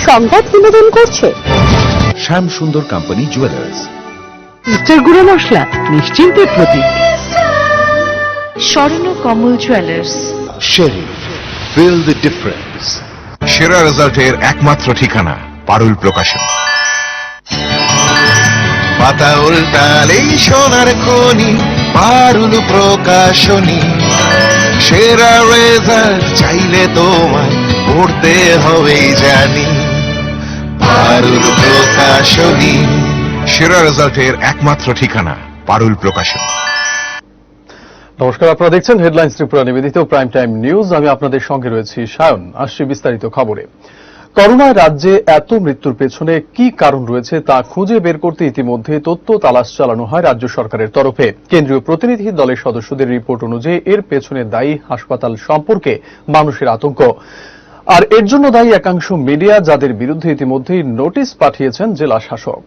সংবাদ বিনোদন করছে। শ্যাম সুন্দর কোম্পানি জুয়েলার্স। মিস্টার গুঁড়ো মশলা নিশ্চিন্তের প্রতীক। স্বর্ণ কমল জুয়েলার্স। শেরি, ফিল দ্য ডিফারেন্স। সেরা রেজাল্টের একমাত্র ঠিকানা পারুল প্রকাশন। পাতা উল্টালেই সোনার খনি, পারুল প্রকাশনী। সেরা রেজাল্ট চাইলে তোমায় পড়তে হবেই জানি, পারুল প্রকাশনী। সেরা রেজাল্টের একমাত্র ঠিকানা পারুল প্রকাশন। নমস্কার, আপনারা দেখছেন হেডলাইন্স ত্রিপুরা নিবেদিত প্রাইম টাইম নিউজ। আমি আপনাদের সঙ্গে রয়েছি সায়ন। আসছি বিস্তারিত খবরে। করোনায় রাজ্যে এত মৃত্যুর পেছনে কি কারণ রয়েছে তা খুঁজে বের করতে ইতিমধ্যে তথ্য তালাশ চালানো হয় রাজ্য সরকারের তরফে। কেন্দ্রীয় প্রতিনিধি দলের সদস্যদের রিপোর্ট অনুযায়ী এর পেছনে দায়ী হাসপাতাল সম্পর্কে মানুষের আতঙ্ক, আর এর জন্য দায়ী একাংশ মিডিয়া, যাদের বিরুদ্ধে ইতিমধ্যেই নোটিশ পাঠিয়েছেন জেলা শাসক।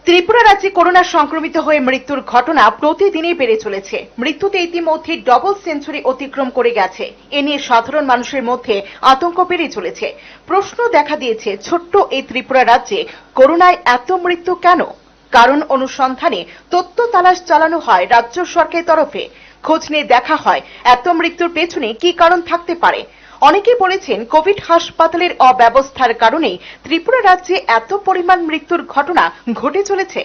ত্রিপুরা রাজ্যে করোনা সংক্রমিত হয়ে মৃত্যুর ঘটনা প্রতিদিনই বেড়ে চলেছে। মৃত্যুতে ইতিমধ্যে ডবল সেঞ্চুরি অতিক্রম করে গেছে। এ নিয়ে সাধারণ মানুষের মধ্যে আতঙ্ক বেড়ে চলেছে। প্রশ্ন দেখা দিয়েছে, ছোট্ট এই ত্রিপুরা রাজ্যে করোনায় এত মৃত্যু কেন? কারণ অনুসন্ধানে তথ্য তালাশ চালানো হয় রাজ্য সরকারের তরফে। খোঁজ নিয়ে দেখা হয় এত মৃত্যুর পেছনে কি কারণ থাকতে পারে। অনেকে বলেছেন, কোভিড হাসপাতালের অব্যবস্থার কারণেই ত্রিপুরা রাজ্যে এত পরিমাণ মৃত্যুর ঘটনা ঘটে চলেছে।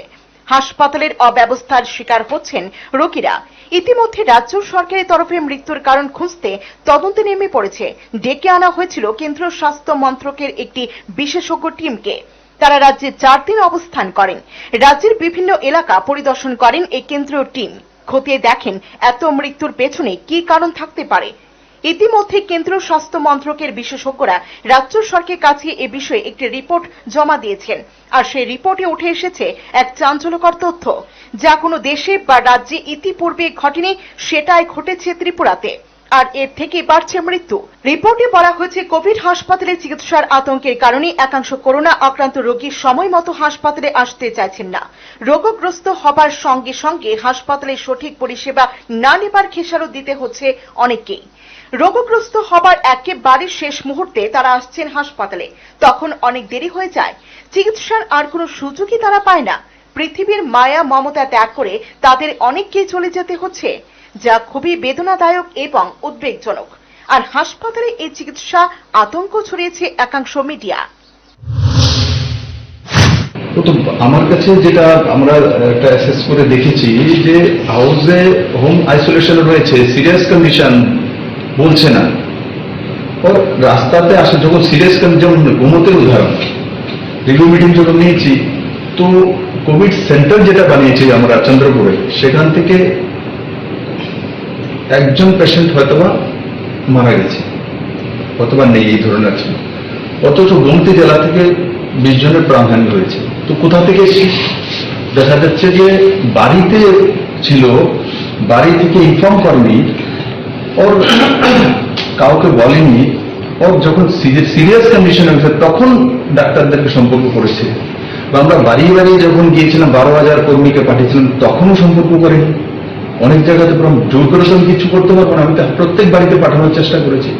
হাসপাতালের অব্যবস্থার শিকার হচ্ছেন রোগীরা। ইতিমধ্যে রাজ্য সরকারের তরফে মৃত্যুর কারণ খুঁজতে তদন্তে নেমে পড়েছে। ডেকে আনা হয়েছিল কেন্দ্রীয় স্বাস্থ্য মন্ত্রকের একটি বিশেষজ্ঞ টিমকে। তারা রাজ্যে 4 দিন অবস্থান করেন। রাজ্যের বিভিন্ন এলাকা পরিদর্শন করেন এই কেন্দ্রীয় টিম। খতিয়ে দেখেন এত মৃত্যুর পেছনে কি কারণ থাকতে পারে। ইতিমধ্যে কেন্দ্রীয় স্বাস্থ্য মন্ত্রকের বিশেষজ্ঞরা রাজ্য সরকারের কাছে এ বিষয়ে একটি রিপোর্ট জমা দিয়েছেন। আর সেই রিপোর্টে উঠে এসেছে এক চাঞ্চল্যকর তথ্য, যা কোনো দেশে বা রাজ্যে ইতিপূর্বে ঘটেনি, সেটাই ঘটেছে ত্রিপুরাতে। আর এর থেকে বাড়ছে মৃত্যু। রিপোর্টে বলা হয়েছে, কোভিড হাসপাতালে চিকিৎসার আতঙ্কের কারণে একাংশ করোনা আক্রান্ত রোগী সময় মতো হাসপাতালে আসতে চাইছেন না। রোগগ্রস্ত হবার সঙ্গে সঙ্গে হাসপাতালে সঠিক পরিষেবা না নেবার খেসারত দিতে হচ্ছে অনেককেই। রোগগ্রস্ত হবার একেবারে শেষ মুহূর্তে তারা আসছেন হাসপাতালে, তখন অনেক দেরি হয়ে যায়। চিকিৎসার আর কোনো সুযোগই তারা পায় না। পৃথিবীর মায়া মমতা ত্যাগ করে তাদের অনেককেই চলে যেতে হচ্ছে, যা খুবই বেদনাদায়ক এবং উদ্বেগজনক। আর হাসপাতালে এই চিকিৎসা আতঙ্ক ছড়িয়েছে একাংশ মিডিয়া। আমার কাছে যেটা আমরা একটা অ্যাসেস করে দেখেছি, যে হাউসে হোম আইসোলেশনে রয়েছে, সিরিয়াস কন্ডিশন বলছে না, ওর রাস্তাতে আসে যখন সিরিয়াস কন্ডিশন, যেমন ঘুমোতে উদাহরণ রিভিউ মিটিং যখন নিয়েছি, তো কোভিড সেন্টার যেটা বানিয়েছি আমরা চন্দ্রপুরে, সেখান থেকে একজন পেশেন্ট হয়তোবা মারা গেছে, অথবা নেই এই ধরনের আছে। অথচ গোমতী জেলা থেকে 20 জনের প্রাণহানি হয়েছে। তো কোথা থেকে দেখা যাচ্ছে যে বাড়িতে ছিল, বাড়ি থেকে ইনফর্ম করেনি, ওর কাউকে বলেনি, ওর যখন সিরিয়াস কন্ডিশন হয়েছে তখন ডাক্তারদেরকে সম্পর্ক করেছে। বা আমরা বাড়ি বাড়ি যখন গিয়েছিলাম, 12,000 কর্মীকে পাঠিয়েছিলাম, তখনও সম্পর্ক করেনি। অনেক জায়গাতে জোর করে তো কিছু করতে পারবো না, আমি তো প্রত্যেক বাড়িতে পাঠানোর চেষ্টা করেছি।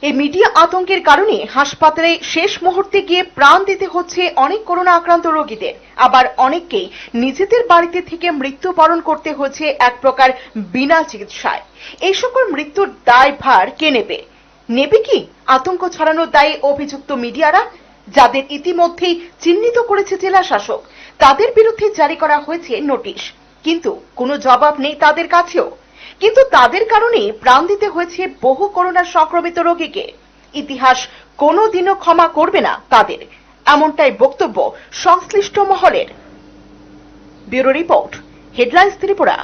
এই মিডিয়া আতঙ্কের কারণে হাসপাতালে শেষ মুহূর্তে গিয়ে প্রাণ দিতে হচ্ছে অনেক করোনা আক্রান্ত রোগীদের। আবার অনেককেই নিজেদের বাড়িতে থেকে মৃত্যুবরণ করতে হচ্ছে এক প্রকার বিনা চিকিৎসায়। এই সকল মৃত্যুর দায়ভার কে নেবে? নেবে কি আতঙ্ক ছড়ানোর দায়ে অভিযুক্ত মিডিয়ারা, যাদের ইতিমধ্যেই চিহ্নিত করেছে জেলা শাসক? তাদের বিরুদ্ধে জারি করা হয়েছে নোটিশ, কিন্তু কোনো জবাব নেই তাদের কাছেও। কিন্তু তাদের কারণে প্রাণ দিতে হয়েছে বহু করোনা সংক্রমিত রোগীকে। ইতিহাস কোনোদিনও ক্ষমা করবে না তাদের, এমনটাই বক্তব্য সংশ্লিষ্ট মহলের। Bureau report, headlines Tripura.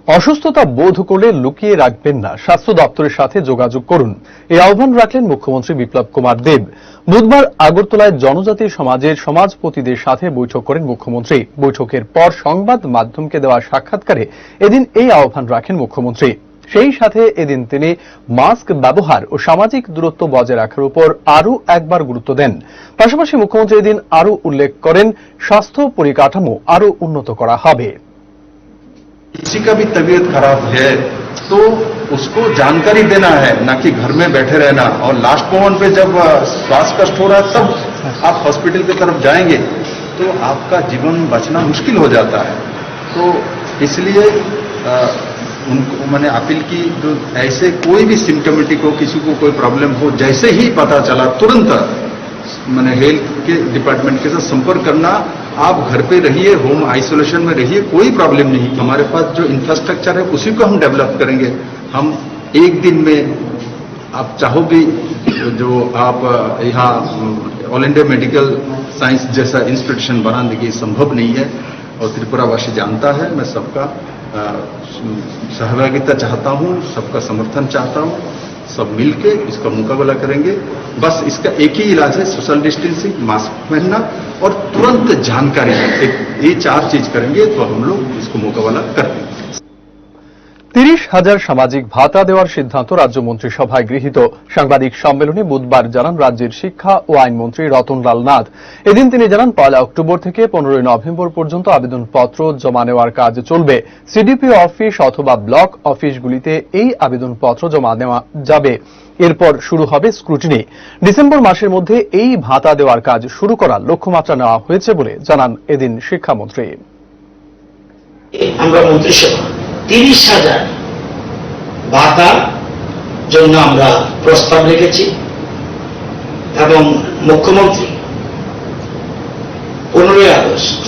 অসুস্থতা বোধ করলে লুকিয়ে রাখবেন না, স্বাস্থ্য দপ্তরের সাথে যোগাযোগ করুন, এই আহ্বান রাখলেন মুখ্যমন্ত্রী বিপ্লব কুমার দেব। বুধবার আগরতলায় জনজাতি সমাজের সমাজপতিদের সাথে বৈঠক করেন মুখ্যমন্ত্রী। বৈঠকের পর সংবাদ মাধ্যমকে দেওয়া সাক্ষাৎকারে এদিন এই আহ্বান রাখেন মুখ্যমন্ত্রী। সেই সাথে এদিন তিনি মাস্ক ব্যবহার ও সামাজিক দূরত্ব বজায় রাখার উপর আরও একবার গুরুত্ব দেন। পাশাপাশি মুখ্যমন্ত্রী এদিন আরও উল্লেখ করেন, স্বাস্থ্য পরিকাঠামো আরও উন্নত করা হবে। किसी का भी तबीयत खराब है तो उसको जानकारी देना है, ना कि घर में बैठे रहना। और लास्ट मोमेंट पे जब श्वास कष्ट हो रहा है तब आप हॉस्पिटल की तरफ जाएंगे तो आपका जीवन बचना मुश्किल हो जाता है। तो इसलिए उनको मैंने अपील की, जो ऐसे कोई भी सिम्टोमेटिक हो, किसी को कोई प्रॉब्लम हो, जैसे ही पता चला तुरंत मैंने हेल्थ के डिपार्टमेंट के साथ संपर्क करना। आप घर पे रहिए, होम आइसोलेशन में रहिए, कोई प्रॉब्लम नहीं। हमारे पास जो इंफ्रास्ट्रक्चर है उसी को हम डेवलप करेंगे। हम एक दिन में, आप चाहोगे जो आप यहाँ ऑल इंडिया मेडिकल साइंस जैसा इंस्टीट्यूशन बना देंगे, संभव नहीं है। और त्रिपुरावासी जानता है, मैं सबका सहभागिता चाहता हूँ, सबका समर्थन चाहता हूँ। सब मिलके इसका मुकाबला करेंगे। बस इसका एक ही इलाज है, सोशल डिस्टेंसिंग, मास्क पहनना और तुरंत जानकारी। ये 4 चीज करेंगे तो हम लोग इसको मुकाबला कर लेंगे। 30,000 সামাজিক ভাতা দেওয়ার সিদ্ধান্ত রাজ্য মন্ত্রিসভায় গৃহীত। সাংবাদিক সম্মেলনে বুধবার জানান রাজ্যের শিক্ষা ও আইনমন্ত্রী রতনলাল নাথ। এদিন তিনি জানান 1 অক্টোবর থেকে 15 নভেম্বর পর্যন্ত আবেদনপত্র জমা নেওয়ার কাজ চলবে। সিডিপিও অফিস অথবা ব্লক অফিসগুলিতে এই আবেদনপত্র জমা নেওয়া যাবে। এরপর শুরু হবে স্ক্রুটিনি। ডিসেম্বর মাসের মধ্যে এই ভাতা দেওয়ার কাজ শুরু করার লক্ষ্যমাত্রা নেওয়া হয়েছে বলে জানান এদিন শিক্ষামন্ত্রী। আমরা মন্ত্রিসভা 30,000 ভাতার জন্য আমরা প্রস্তাব রেখেছি এবং মুখ্যমন্ত্রী 15 আগস্ট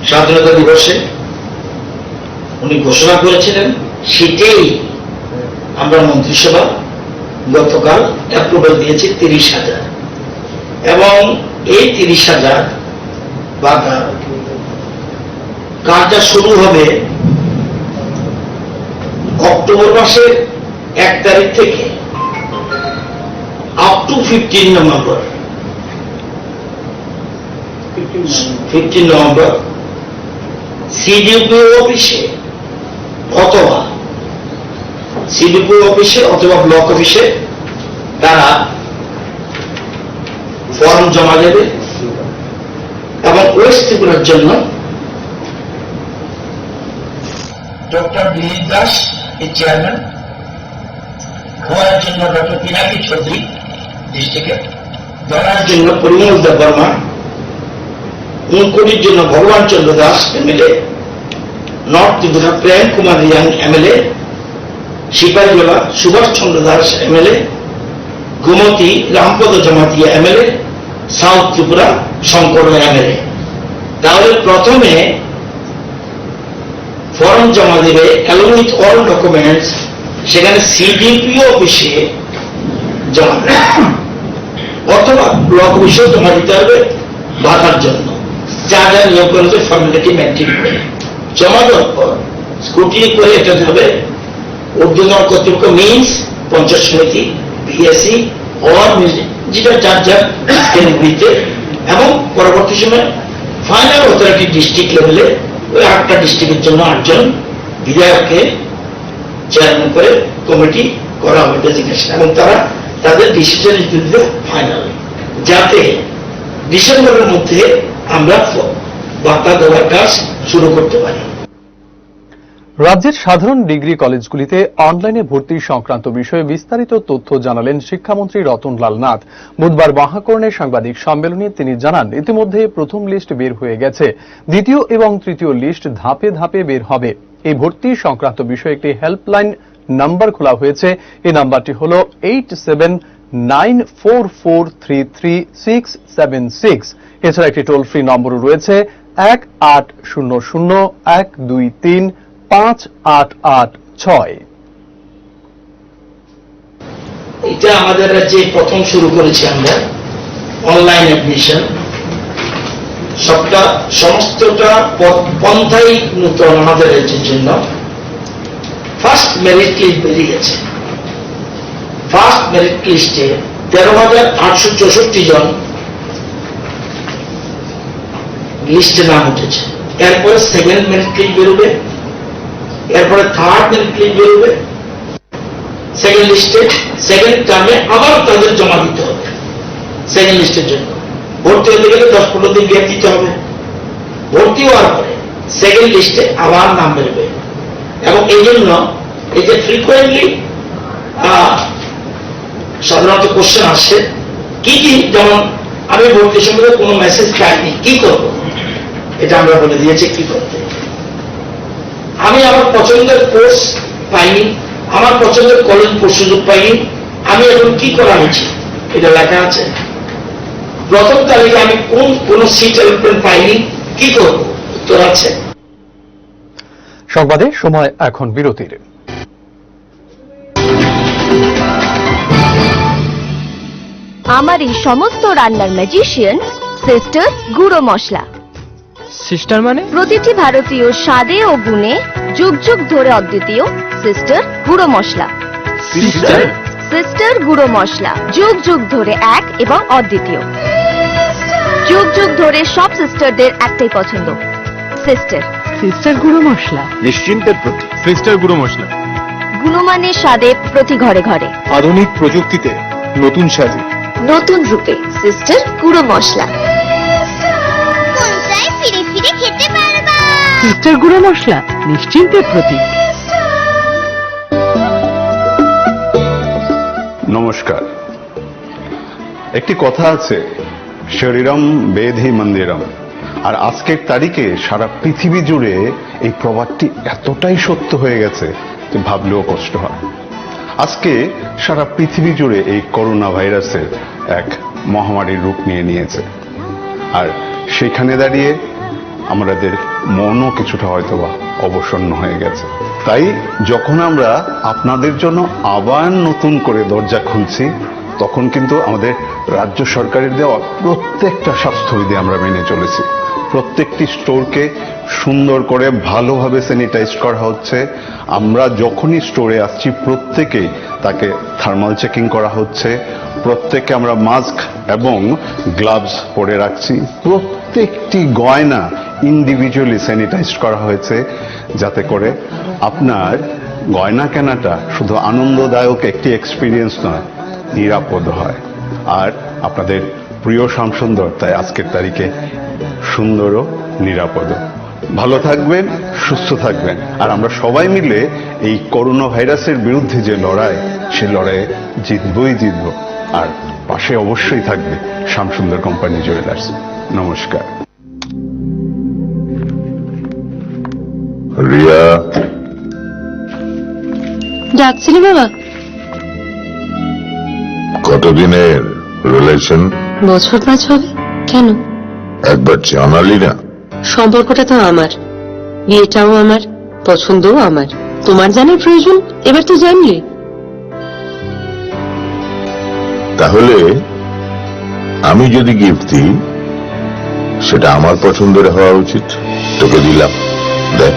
স্বাধীনতা দিবসে উনি ঘোষণা করেছিলেন। সেটাই আমরা মন্ত্রিসভা গতকাল অ্যাপ্রুভাল দিয়েছি 30,000 এবং এই 30,000 ভাতা কাজটা শুরু হবে অক্টোবর মাসের 1 তারিখ থেকে আপ টু 15 নভেম্বর সিডিপিও অফিসে অথবা ব্লক অফিসে তারা ফর্ম জমা দেবে এবং ওয়েস্ট ত্রিপুরার জন্য ডক্টর দিলীপ দাস এই চেয়ারম্যান, খোয়ার জন্য ডক্টর পিনাকি চৌধুরী ডিস্ট্রিক্টের, দলার জন্য পরিমল দেব বর্মা, উনকোটির জন্য Bhagaban Chandra Das MLA, north Tripura Prem Kumar Reang MLA, Sipahijala Subhash Chandra Das MLA, Gomati Rampada Jamatia MLA, south Tripura Shankar MLA. তাহলে প্রথমে ফর্ম জমা দেবে অ্যালং উইথ অল ডকুমেন্টস, সেখানে সিডিপিও অফিসে জমা দেবে অথবা ব্লক অফিসেও জমা দিতে হবে ভাতার জন্য। যা যা নিয়োগ করেছে ফর্মালিটি মেনটেন করে জমা দেওয়ার পর স্ক্রুটিনি করে এটা যাবে ঊর্ধ্বতন কর্তৃপক্ষ, মিনস পঞ্চায়েত সমিতি, পিএসসি অর যেটা যার যার কেন্দ্রগুলিতে, এবং পরবর্তী সময় ফাইনাল অথরিটি ডিস্ট্রিক্ট লেভেলে ওই 8টা ডিস্ট্রিক্টের জন্য 8 জন বিধায়ককে চেয়ারম্যান করে কমিটি করা হবে ডেজিগনেশন, এবং তারা তাদের ডিসিশনের বিরুদ্ধে ফাইনাল, যাতে ডিসেম্বরের মধ্যে আমরা ভাতা দেওয়ার কাজ শুরু করতে পারি। রাজ্যের সাধারণ ডিগ্রি কলেজগুলিতে অনলাইনে ভর্তি সংক্রান্ত বিষয়ে বিস্তারিত তথ্য জানালেন শিক্ষামন্ত্রী রতনলাল নাথ। বুধবার মহাকরণে সাংবাদিক সম্মেলনে তিনি জানান, ইতিমধ্যে প্রথম লিস্ট বের হয়ে গেছে, দ্বিতীয় এবং তৃতীয় লিস্ট ধাপে ধাপে বের হবে। এই ভর্তি সংক্রান্ত বিষয়ে একটি হেল্পলাইন নাম্বার খোলা হয়েছে। এই নাম্বারটি হল 8794433676। এছাড়া একটি টোল ফ্রি নম্বরও রয়েছে 1800-123-5886। এটা আমাদের রাজ্যে প্রথম শুরু করেছি আমরা অনলাইন অ্যাডমিশন। সমস্তটা পন্থাই নতুন আমাদের রাজ্যের জন্য। ফার্স্ট মেরিট লিস্ট বেরিয়ে গেছে। ফার্স্ট মেরিট লিস্টে 13,864 জন লিস্টে নাম উঠেছে। এরপরে সেকেন্ড মেরিট লিস্ট বেরোবে, এরপরে থার্ড মেরিট লিস্ট বেরোবে। সেকেন্ড লিস্টে সেকেন্ড টার্মে আবার তাদের জমা দিতে হবে সেকেন্ড লিস্টের জন্য। ভর্তি হতে গেলে 10-15 দিন গ্যাপ দিতে হবে। ভর্তি হওয়ার পরে সেকেন্ড লিস্টে আবার নাম বেরোবে। এবং এই জন্য এই যে ফ্রিকোয়েন্টলি সাধারণত কোশ্চেন আসছে কি কি, যেমন আমি ভর্তি সম্পর্কে কোনো মেসেজ পাইনি, কি করব? এটা আমরা বলে দিয়েছি কি করতে। আমি আমার পছন্দের কোর্স পাইনি, আমার পছন্দের কলেজ সুযোগ পাইনি, আমি এখন কি করা উচিত এটা লেখা আছে। প্রথম তালিকা আমি কোন সিট অ্যালটমেন্ট পাইনি, কি করব? উত্তর আছে। সংবাদে সময় এখন বিরতির। আমার এই সমস্ত রান্নার ম্যাজিশিয়ান সিস্টার গুঁড়ো মশলা। সিস্টার মানে? প্রতিটি ভারতীয় স্বাদে ও গুণে যুগ যুগ ধরে অদ্বিতীয় সিস্টার গুঁড়ো মশলা। সিস্টার গুঁড়ো মশলা যুগ যুগ ধরে এক এবং অদ্বিতীয়। যুগ যুগ ধরে সব সিস্টারদের একটাই পছন্দ, সিস্টার। সিস্টার গুঁড়ো মশলা নিশ্চিন্তের প্রতি সিস্টার গুঁড়ো মশলা। গুণমানের স্বাদে প্রতি ঘরে ঘরে, আধুনিক প্রযুক্তিতে নতুন স্বাদে, নতুন রূপে সিস্টার গুঁড়ো মশলা। ফিরে ফিরে খেতে পারবা। সিস্টার গুঁড়ো মশলা নিশ্চিন্তের প্রতীক। নমস্কার। একটি কথা আছে, শরীরম বেধি মন্দিরম। আর আজকের তারিখে সারা পৃথিবী জুড়ে এই প্রবাদটি এতটাই সত্য হয়ে গেছে যে ভাবলেও কষ্ট হয়। আজকে সারা পৃথিবী জুড়ে এই করোনা ভাইরাসের এক মহামারীর রূপ নিয়ে নিয়েছে। আর সেখানে দাঁড়িয়ে আমাদের মনও কিছুটা হয়তোবা অবসন্ন হয়ে গেছে। তাই যখন আমরা আপনাদের জন্য আবার নতুন করে দরজা খুলছি, তখন কিন্তু আমাদের রাজ্য সরকারের দেওয়া প্রত্যেকটা স্বাস্থ্যবিধি আমরা মেনে চলেছি। প্রত্যেকটি স্টোরকে সুন্দর করে ভালোভাবে স্যানিটাইজ করা হচ্ছে। আমরা যখনই স্টোরে আসছি প্রত্যেকেই তাকে থার্মাল চেকিং করা হচ্ছে। প্রত্যেককে আমরা মাস্ক এবং গ্লাভস পরে রাখছি। প্রত্যেকটি গয়না ইন্ডিভিজুয়ালি স্যানিটাইজ করা হয়েছে, যাতে করে আপনার গয়না কেনাটা শুধু আনন্দদায়ক একটি এক্সপিরিয়েন্স নয়, নিরাপদ হয়। আর আপনাদের প্রিয় শ্যামসুন্দর তাই আজকের তারিখে সুন্দর ও নিরাপদ। ভালো থাকবেন, সুস্থ থাকবেন। আর আমরা সবাই মিলে এই করোনা ভাইরাসের বিরুদ্ধে যে লড়াই, সে লড়াইয়ে জিতবই জিতব। আর পাশে অবশ্যই থাকবে শ্যামসুন্দর কোম্পানি জুয়েলার্স। নমস্কার। রিয়া, ডাকছিলি বাবা? কতদিনের রিলেশন? বছর 5 হবে। কেন? একবার জানালি না? সম্পর্কটা তো আমার, বিয়েটাও আমার, পছন্দও আমার। তোমার জানার প্রয়োজন এবার তো জানলে। তাহলে আমি যদি গিফট দিই, সেটা আমার পছন্দের হওয়া উচিত। তোকে দিলাম, দেখ।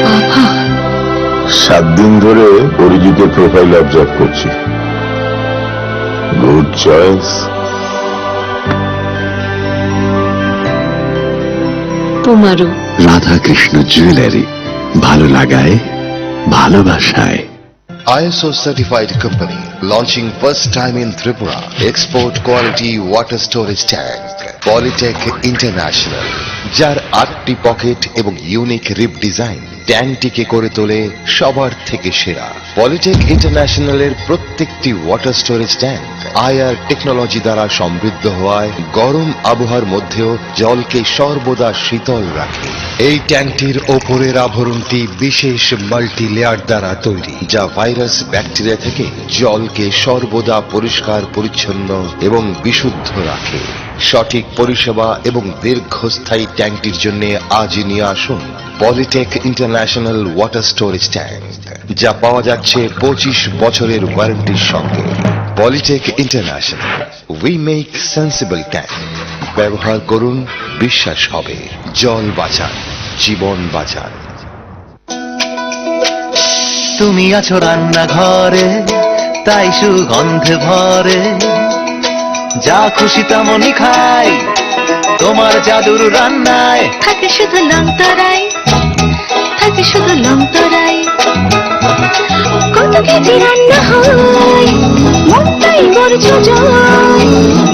বাবা, 7 দিন ধরে অরিজিতের প্রোফাইল অবজার্ভ করছি। Good choice. তোমারও। রাধা কৃষ্ণ জুয়েলারি, ভালো লাগায় ভালোবাসায়। ISO certified company launching first time in Tripura. Export quality water storage tank. Polytech International, যার 8টি পকেট এবং ইউনিক রিপ ডিজাইন ট্যাঙ্কটিকে করে তোলে সবার থেকে সেরা। পলিটেক ইন্টারন্যাশনালের প্রত্যেকটি water storage tank IR technology দ্বারা সমৃদ্ধ হওয়ায় গরম আবহাওয়ার মধ্যেও জলকে সর্বদা শীতল রাখে। এই ট্যাঙ্কটির ওপরের আবরণটি বিশেষ মাল্টি লেয়ার দ্বারা তৈরি, যা ভাইরাস ব্যাকটেরিয়া থেকে জলকে সর্বদা পরিষ্কার পরিচ্ছন্ন এবং বিশুদ্ধ রাখে। সঠিক পরিষেবা এবং দীর্ঘস্থায়ী ট্যাঙ্কটির জন্য আজই নিয়ে আসুন Polytech international water storage tank, যা পাওয়া যাচ্ছে 25 বছরের ওয়ারেন্টির সঙ্গে। Polytech international, we make sensible tank. ব্যবহার করুন, বিশ্বাস হবে। জল বাঁচান, জীবন বাঁচান। তুমি আছো রান্নাঘরে, তাই সুগন্ধে ভরে। যা খুশি তেমনই খাই, তোমার জাদুর রান্নায় থাকে শুধু লংতরাই, থাকে শুধু লংতরাই। কত কেজি রান্না হয়, মনটাই বড় জয়।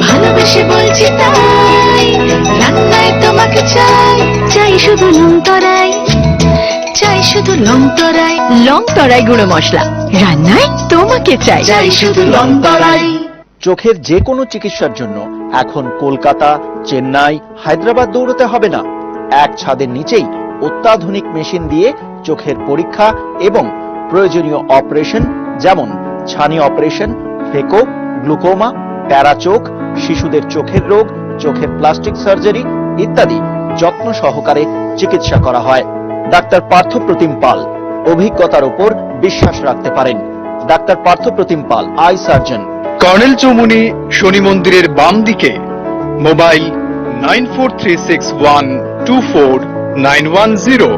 ভালোবেসে শুধু লং তরাই, চাই শুধু লং তরাই। লং তরাই গুঁড়ো মশলা, রান্নায় তোমাকে চাই। চাই শুধু লং তরাই। চোখের যে কোনো চিকিৎসার জন্য এখন কলকাতা, চেন্নাই, হায়দ্রাবাদ দৌড়তে হবে না। এক ছাদের নিচেই অত্যাধুনিক মেশিন দিয়ে চোখের পরীক্ষা এবং প্রয়োজনীয় অপারেশন যেমন ছানি অপারেশন, ফেকো, গ্লুকোমা, প্যারাচোখ, শিশুদের চোখের রোগ, চোখের প্লাস্টিক সার্জারি ইত্যাদি যত্ন সহকারে চিকিৎসা করা হয়। ডাক্তার পার্থপ্রতিম পাল, অভিজ্ঞতার উপর বিশ্বাস রাখতে পারেন। Doctor Parthapratim Pal, eye surgeon, colonel Chowmuhani Shani মন্দিরের বাম দিকে। মোবাইল 9436124910,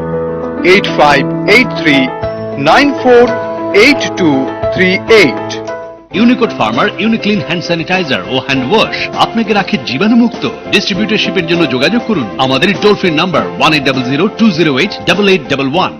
8583948238। ইউনিকোড ফার্মার ইউনিক্লিন হ্যান্ড স্যানিটাইজার ও হ্যান্ড ওয়াশ আপনাকে রাখে জীবাণুমুক্ত। ডিস্ট্রিবিউটরশিপের জন্য যোগাযোগ করুন আমাদের টোল ফ্রি নাম্বার 1800208811।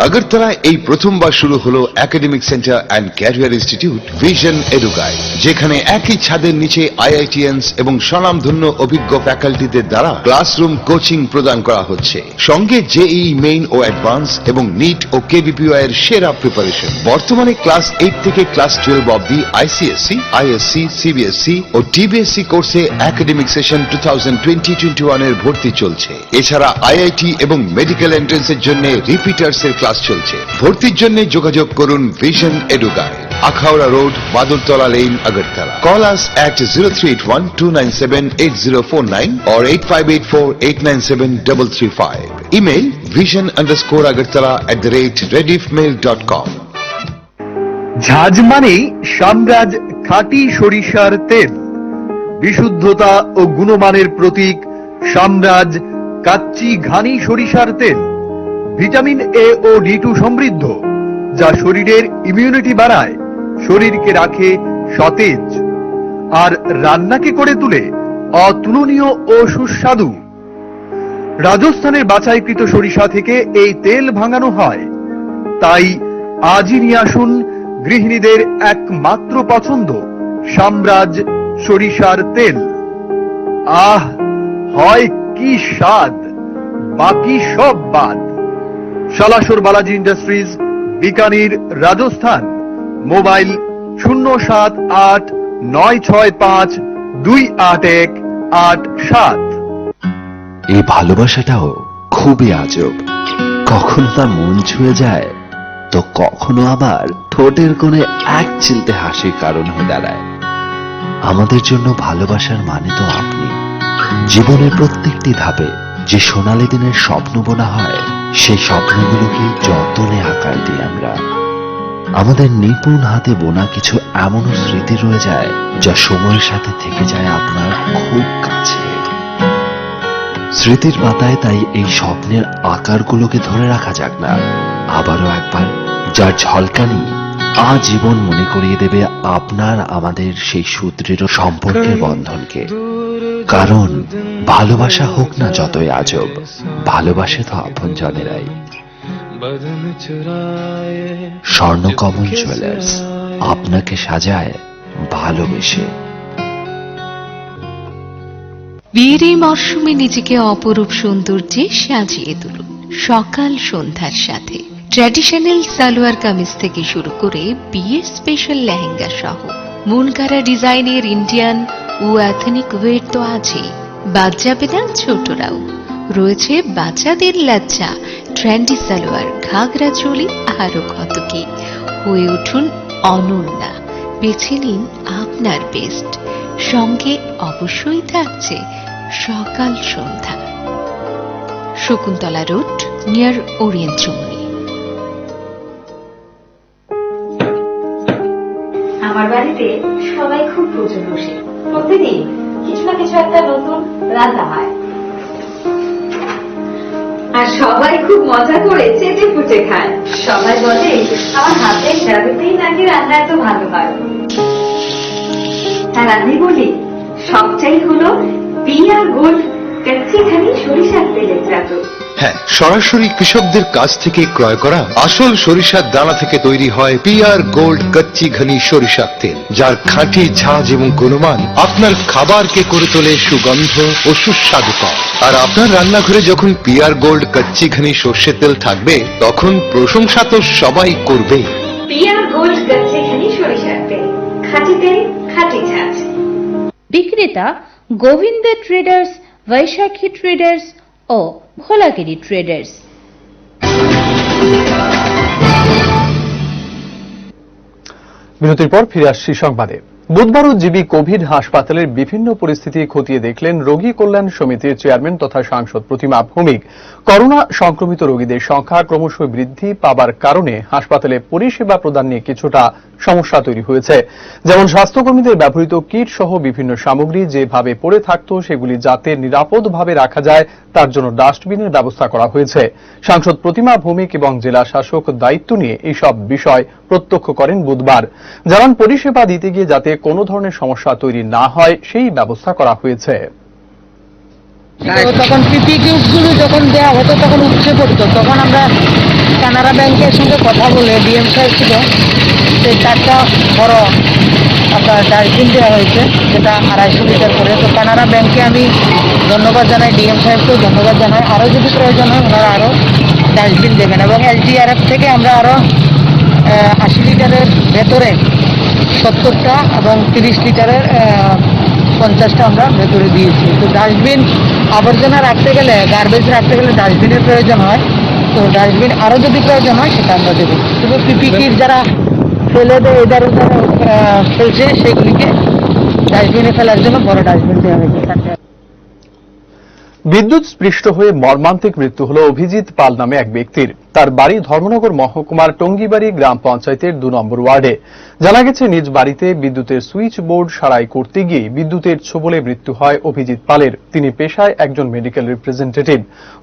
আগরতলায় এই প্রথমবার শুরু হলো academic centre and career institute vision Educai, যেখানে একই ছাদের নিচে আইআইটিএনস এবং স্বনামধন্য অভিজ্ঞ ফ্যাকাল্টিদের দ্বারা ক্লাসরুম কোচিং প্রদান করা হচ্ছে। সঙ্গে জেইই মেইন ও অ্যাডভান্স এবং নিট ও কেভিপিওয়াই এর সেরা প্রিপারেশন। বর্তমানে ক্লাস 8 থেকে ক্লাস 12 অবধি আইসিএসসি, আইএসসি, সিবিএসসি ও টিবিএসসি কোর্সে একাডেমিক সেশন 2020-21 এর ভর্তি চলছে। এছাড়া আইআইটি এবং মেডিকেল এন্ট্রান্সের জন্য রিপিটার্স এর ক্লাস চলছে। ভর্তির জন্য যোগাযোগ করুন vision Educai, Akhaura road, Badurtala lane, Agartala. Call us at 0381-297-8049 or 8584-897-335. Email vision_agartala@rediffmail.com. ঝাঁজ মানেই সাম্রাজ খাঁটি সরিষার তেল, বিশুদ্ধতা ও গুণমানের প্রতীক সাম্রাজ কাচ্চি ঘানি সরিষার তেল। ভিটামিন এ ও ডি2 সমৃদ্ধ, যা শরীরের ইমিউনিটি বাড়ায়, শরীরকে রাখে সতেজ আর রান্নাকে করে তুলে অতুলনীয় ও সুস্বাদু। রাজস্থানের বাছাইকৃত সরিষা থেকে এই তেল ভাঙানো হয়। তাই আজই নিয়ে আসুন গৃহিণীদের একমাত্র পছন্দ সাম্রাজ সরিষার তেল। আহ, হয় কি স্বাদ, বাকি সব বাদ। শালাসোর বালাজি ইন্ডাস্ট্রিজ, বিকানির, রাজস্থান। মোবাইল 07896528187। এই ভালোবাসাটাও খুবই আজব। কখনো তা মন ছুঁয়ে যায়, তো কখনো আবার ঠোঁটের কোণে এক চিলতে হাসির কারণ হয়ে দাঁড়ায়। আমাদের জন্য ভালোবাসার মানে তো আপনি। জীবনের প্রত্যেকটি ধাপে যে সোনালী দিনের স্বপ্ন বোনা হয়, সেই স্বপ্নগুলোকে যত্নে আকার দিই আমরা। আমাদের নিপুণ হাতে বোনা কিছু এমনও স্মৃতি রয়ে যায়, যা সময়ের সাথে থেকে যায় আপনার খুব কাছে। স্মৃতির পাতায় তাই এই স্বপ্নের আকারগুলোকে ধরে রাখা যাক না আবারও একবার, যার ঝলকানি আজীবন মনে করিয়ে দেবে আপনার আমাদের সেই সুদৃঢ় সম্পর্কের বন্ধনকে। কারণ ভালোবাসা হোক না যতই আজব, ভালোবাসে তো আপনজনেরাই। স্বর্ণকমল জুয়েলার্স আপনাকে সাজায় ভালোবেসে। বিয়ের এই মরশুমে নিজেকে অপরূপ সৌন্দর্যে সাজিয়ে তুলুন সকাল সন্ধ্যার সাথে। ট্র্যাডিশনাল সালোয়ার কামিজ থেকে শুরু করে বিয়ের স্পেশাল লেহেঙ্গা সহ মনকারা ডিজাইনের ইন্ডিয়ান ও এথনিক ওয়্যার তো আছেই, বাদ যাবে না ছোটরাও। রয়েছে বাচ্চাদের লজ্জা, ট্রেন্ডি সালোয়ার, ঘাগরা চোলি, আরো কত কি। হয়ে উঠুন অনন্যা, বেছে নিন আপনার বেস্ট। সঙ্গে অবশ্যই থাকছে সকাল সন্ধ্যা। Shakuntala road, near Orient Chowmuhani. আমার বাড়িতে সবাই খুব প্রচুর বসে, প্রতিদিন কিছু না কিছু একটা নতুন রান্না হয়, আর সবাই খুব মজা করে চেটে পুটে খায়। সবাই বলে আমার হাতের জাদুতেই নাকি রান্না এত ভালো হয়। আর আমি বলি সবটাই হলো পিয়া গোল্ড কাচ্চি ঘানি সরিষার তেলের জাদু। হ্যাঁ, সরাসরি কৃষকদের কাছ থেকে ক্রয় করা আসল সরিষার দানা থেকে তৈরি হয় পিআর গোল্ড কচ্চি ঘনি সরিষার তেল, যার খাঁটি ঝাঁজ এবং গুণমান আপনার খাবারকে করে তোলে সুগন্ধ ও সুস্বাদুকর। আর আপনার রান্নাঘরে যখন পিআর গোল্ড কচ্চি ঘনি সর্ষের তেল থাকবে, তখন প্রশংসা তো সবাই করবে। পিয়ার গোল্ড কচ্চিখানি সরিষার তেল, খাঁটি তেল, খাঁটি ঝাঁজ। বিক্রেতা গোবিন্দ ট্রেডার্স, বৈশাখী ট্রেডার্স ও ভোলাগিরি ট্রেডার্স। বিরতির পর ফিরে আসছি সংবাদে। বুধবারও জিবি কোভিড হাসপাতালের বিভিন্ন পরিস্থিতি খতিয়ে দেখলেন রোগী কল্যাণ সমিতির চেয়ারম্যান তথা সাংসদ প্রতিমা ভৌমিক। করোনা সংক্রমিত রোগীদের সংখ্যা ক্রমশ বৃদ্ধি পাবার কারণে হাসপাতালে পরিষেবা প্রদান নিয়ে কিছুটা সমস্যা তৈরি হয়েছে। যেমন স্বাস্থ্যকর্মীদের ব্যবহৃত কিট সহ বিভিন্ন সামগ্রী যেভাবে পড়ে থাকত সেগুলি যাতে নিরাপদভাবে রাখা যায় তার জন্য ডাস্টবিনের ব্যবস্থা করা হয়েছে। সাংসদ প্রতিমা ভৌমিক এবং জেলা শাসক দায়িত্ব নিয়ে এইসব বিষয় প্রত্যক্ষ করেন বুধবার। জানান পরিষেবা দিতে গিয়ে যাতে কোনো ধরনের সমস্যা তৈরি না হয় সেই ব্যবস্থা করা হয়েছে। তখন পিপি কিটগুলো যখন দেওয়া হতো তখন উপচে পড়তো, তখন আমরা কানাড়া ব্যাংকের সঙ্গে কথা বলে ডিএম সাহেব ছিল, সেই 4টা বড় আপনার ডাস্টবিন দেওয়া হয়েছে, যেটা 250 লিটার করে। তো কানাড়া ব্যাংকে আমি ধন্যবাদ জানাই, ডিএম সাহেবকেও ধন্যবাদ জানাই। আরও যদি প্রয়োজন হয় ওনারা আরও ডাস্টবিন দেবেন। এবং এলটিআরএফ থেকে আমরা আরও 80 লিটারের ভেতরে 70টা এবং 30 লিটারের 50টা আমরা ভেতরে দিয়েছি। তো ডাস্টবিন আবর্জনা রাখতে গেলে, গার্বেজ রাখতে গেলে ডাস্টবিনের প্রয়োজন হয়। তো ডাস্টবিন আরও যদি প্রয়োজন হয় সেটা আমরা দেবো। শুধু পিপি কিট যারা ফেলে দেয় এদের ফেলছে সেগুলিকে ডাস্টবিনে ফেলার জন্য বড় ডাস্টবিন দেওয়া হয়েছে। বিদ্যুৎ স্পৃষ্ট হয়ে মর্মান্তিক মৃত্যু হল অভিজিৎ পাল নামে এক ব্যক্তির। তার বাড়ি ধর্মনগর মহকুমার টঙ্গিবাড়ি গ্রাম পঞ্চায়েতের 2 নম্বর ওয়ার্ডে। জানা গেছে নিজ বাড়িতে বিদ্যুতের সুইচ বোর্ড সারাই করতে গিয়ে বিদ্যুতের ছোবলে মৃত্যু হয় অভিজিৎ পালের। তিনি পেশায় একজন মেডিকেল রিপ্রেজেন্টেটিভ।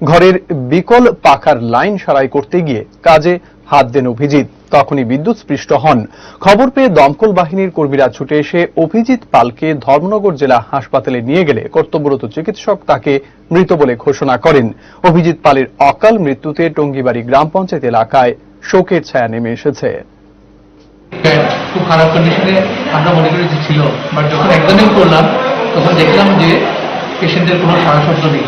ঘরের বিকল পাখার লাইন সারাই করতে গিয়ে কাজে হাত দেন অভিজিৎ, তখনই বিদ্যুৎ স্পৃষ্ট হন। খবর পেয়ে দমকল বাহিনীর কর্মীরা ছুটে এসে অভিজিৎ পালকে ধর্মনগর জেলা হাসপাতালে নিয়ে গেলে কর্তব্যরত চিকিৎসক তাকে মৃত বলে ঘোষণা করেন। অভিজিৎ পালের অকাল মৃত্যুতে টঙ্গিবাড়ি গ্রাম পঞ্চায়েত এলাকায় শোকের ছায়া নেমে এসেছে। খুব খারাপ কন্ডিশনে আমরা মনে করি যে ছিল, বাট যখন এক্সামিন করলাম তখন দেখলাম যে পেশেন্টের কোনো সারা শব্দ নেই।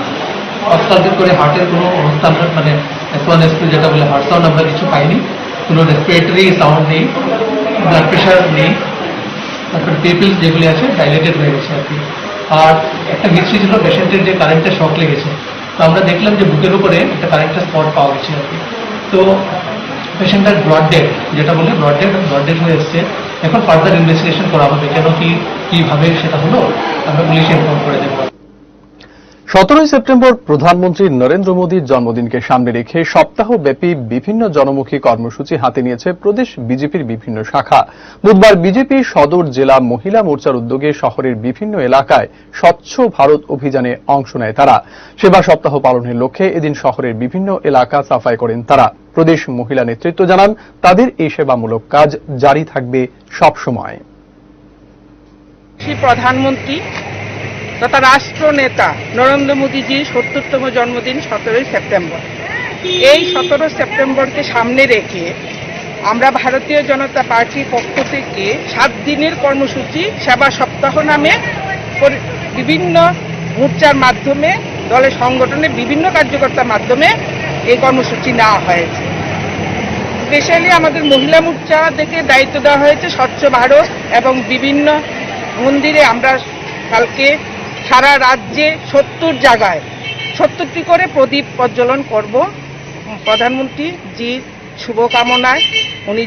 অস্কালদের করে হার্টের কোনো অবস্থা আমরা মানে S1S2 যেটা বলে হার্ট সাউন্ড আমরা কিছু পাইনি, কোনো রেসপিরেটরি সাউন্ড নেই, ব্লাড প্রেশার নেই, তারপরে পিপলস যেগুলি আছে ডাইলেটেড হয়ে গেছে আর কি। আর একটা মিস্ট্রি ছিল পেশেন্টের যে কারেন্টের শক লেগেছে, তো আমরা দেখলাম যে বুকের উপরে একটা কারেন্টের স্পট পাওয়া গেছে আর কি। তো পেশেন্টের ব্লড ডেড যেটা বলে ব্লড ডেড হয়ে এসছে। এখন ফার্দার ইনভেস্টিগেশন করা হবে, কেন কিভাবে সেটা হলো আমরা পুলিশে ইনফর্ম করে দেবো। 17 সেপ্টেম্বর প্রধানমন্ত্রী নরেন্দ্র মোদীর জন্মদিনকে সামনে রেখে সপ্তাহব্যাপী বিভিন্ন জনমুখী কর্মসূচি হাতে নিয়েছে প্রদেশ বিজেপির বিভিন্ন শাখা। বুধবার বিজেপি সদর জেলা মহিলা মোর্চার উদ্যোগে শহরের বিভিন্ন এলাকায় স্বচ্ছ ভারত অভিযানে অংশ নেয় তারা। সেবা সপ্তাহ পালনের লক্ষ্যে এদিন শহরের বিভিন্ন এলাকা সাফাই করেন তারা। প্রদেশ মহিলা নেতৃত্ব জানান তাদের এই সেবামূলক কাজ জারি থাকবে সবসময়। প্রধানমন্ত্রী তথা রাষ্ট্র নেতা নরেন্দ্র মোদীজির 70তম জন্মদিন 17 সেপ্টেম্বর। এই 17 সেপ্টেম্বরকে সামনে রেখে আমরা ভারতীয় জনতা পার্টির পক্ষ থেকে 7 দিনের কর্মসূচি সেবা সপ্তাহ নামে বিভিন্ন মোর্চার মাধ্যমে দলের সংগঠনের বিভিন্ন কার্যকর্তার মাধ্যমে এই কর্মসূচি নেওয়া হয়েছে। স্পেশালি আমাদের মহিলা মোর্চা থেকে দায়িত্ব দেওয়া হয়েছে স্বচ্ছ ভারত, এবং বিভিন্ন মন্দিরে আমরা কালকে সারা রাজ্যে 70 জায়গায় 70টি করে প্রদীপ প্রজ্বলন করব প্রধানমন্ত্রী জির শুভকামনায়। উনি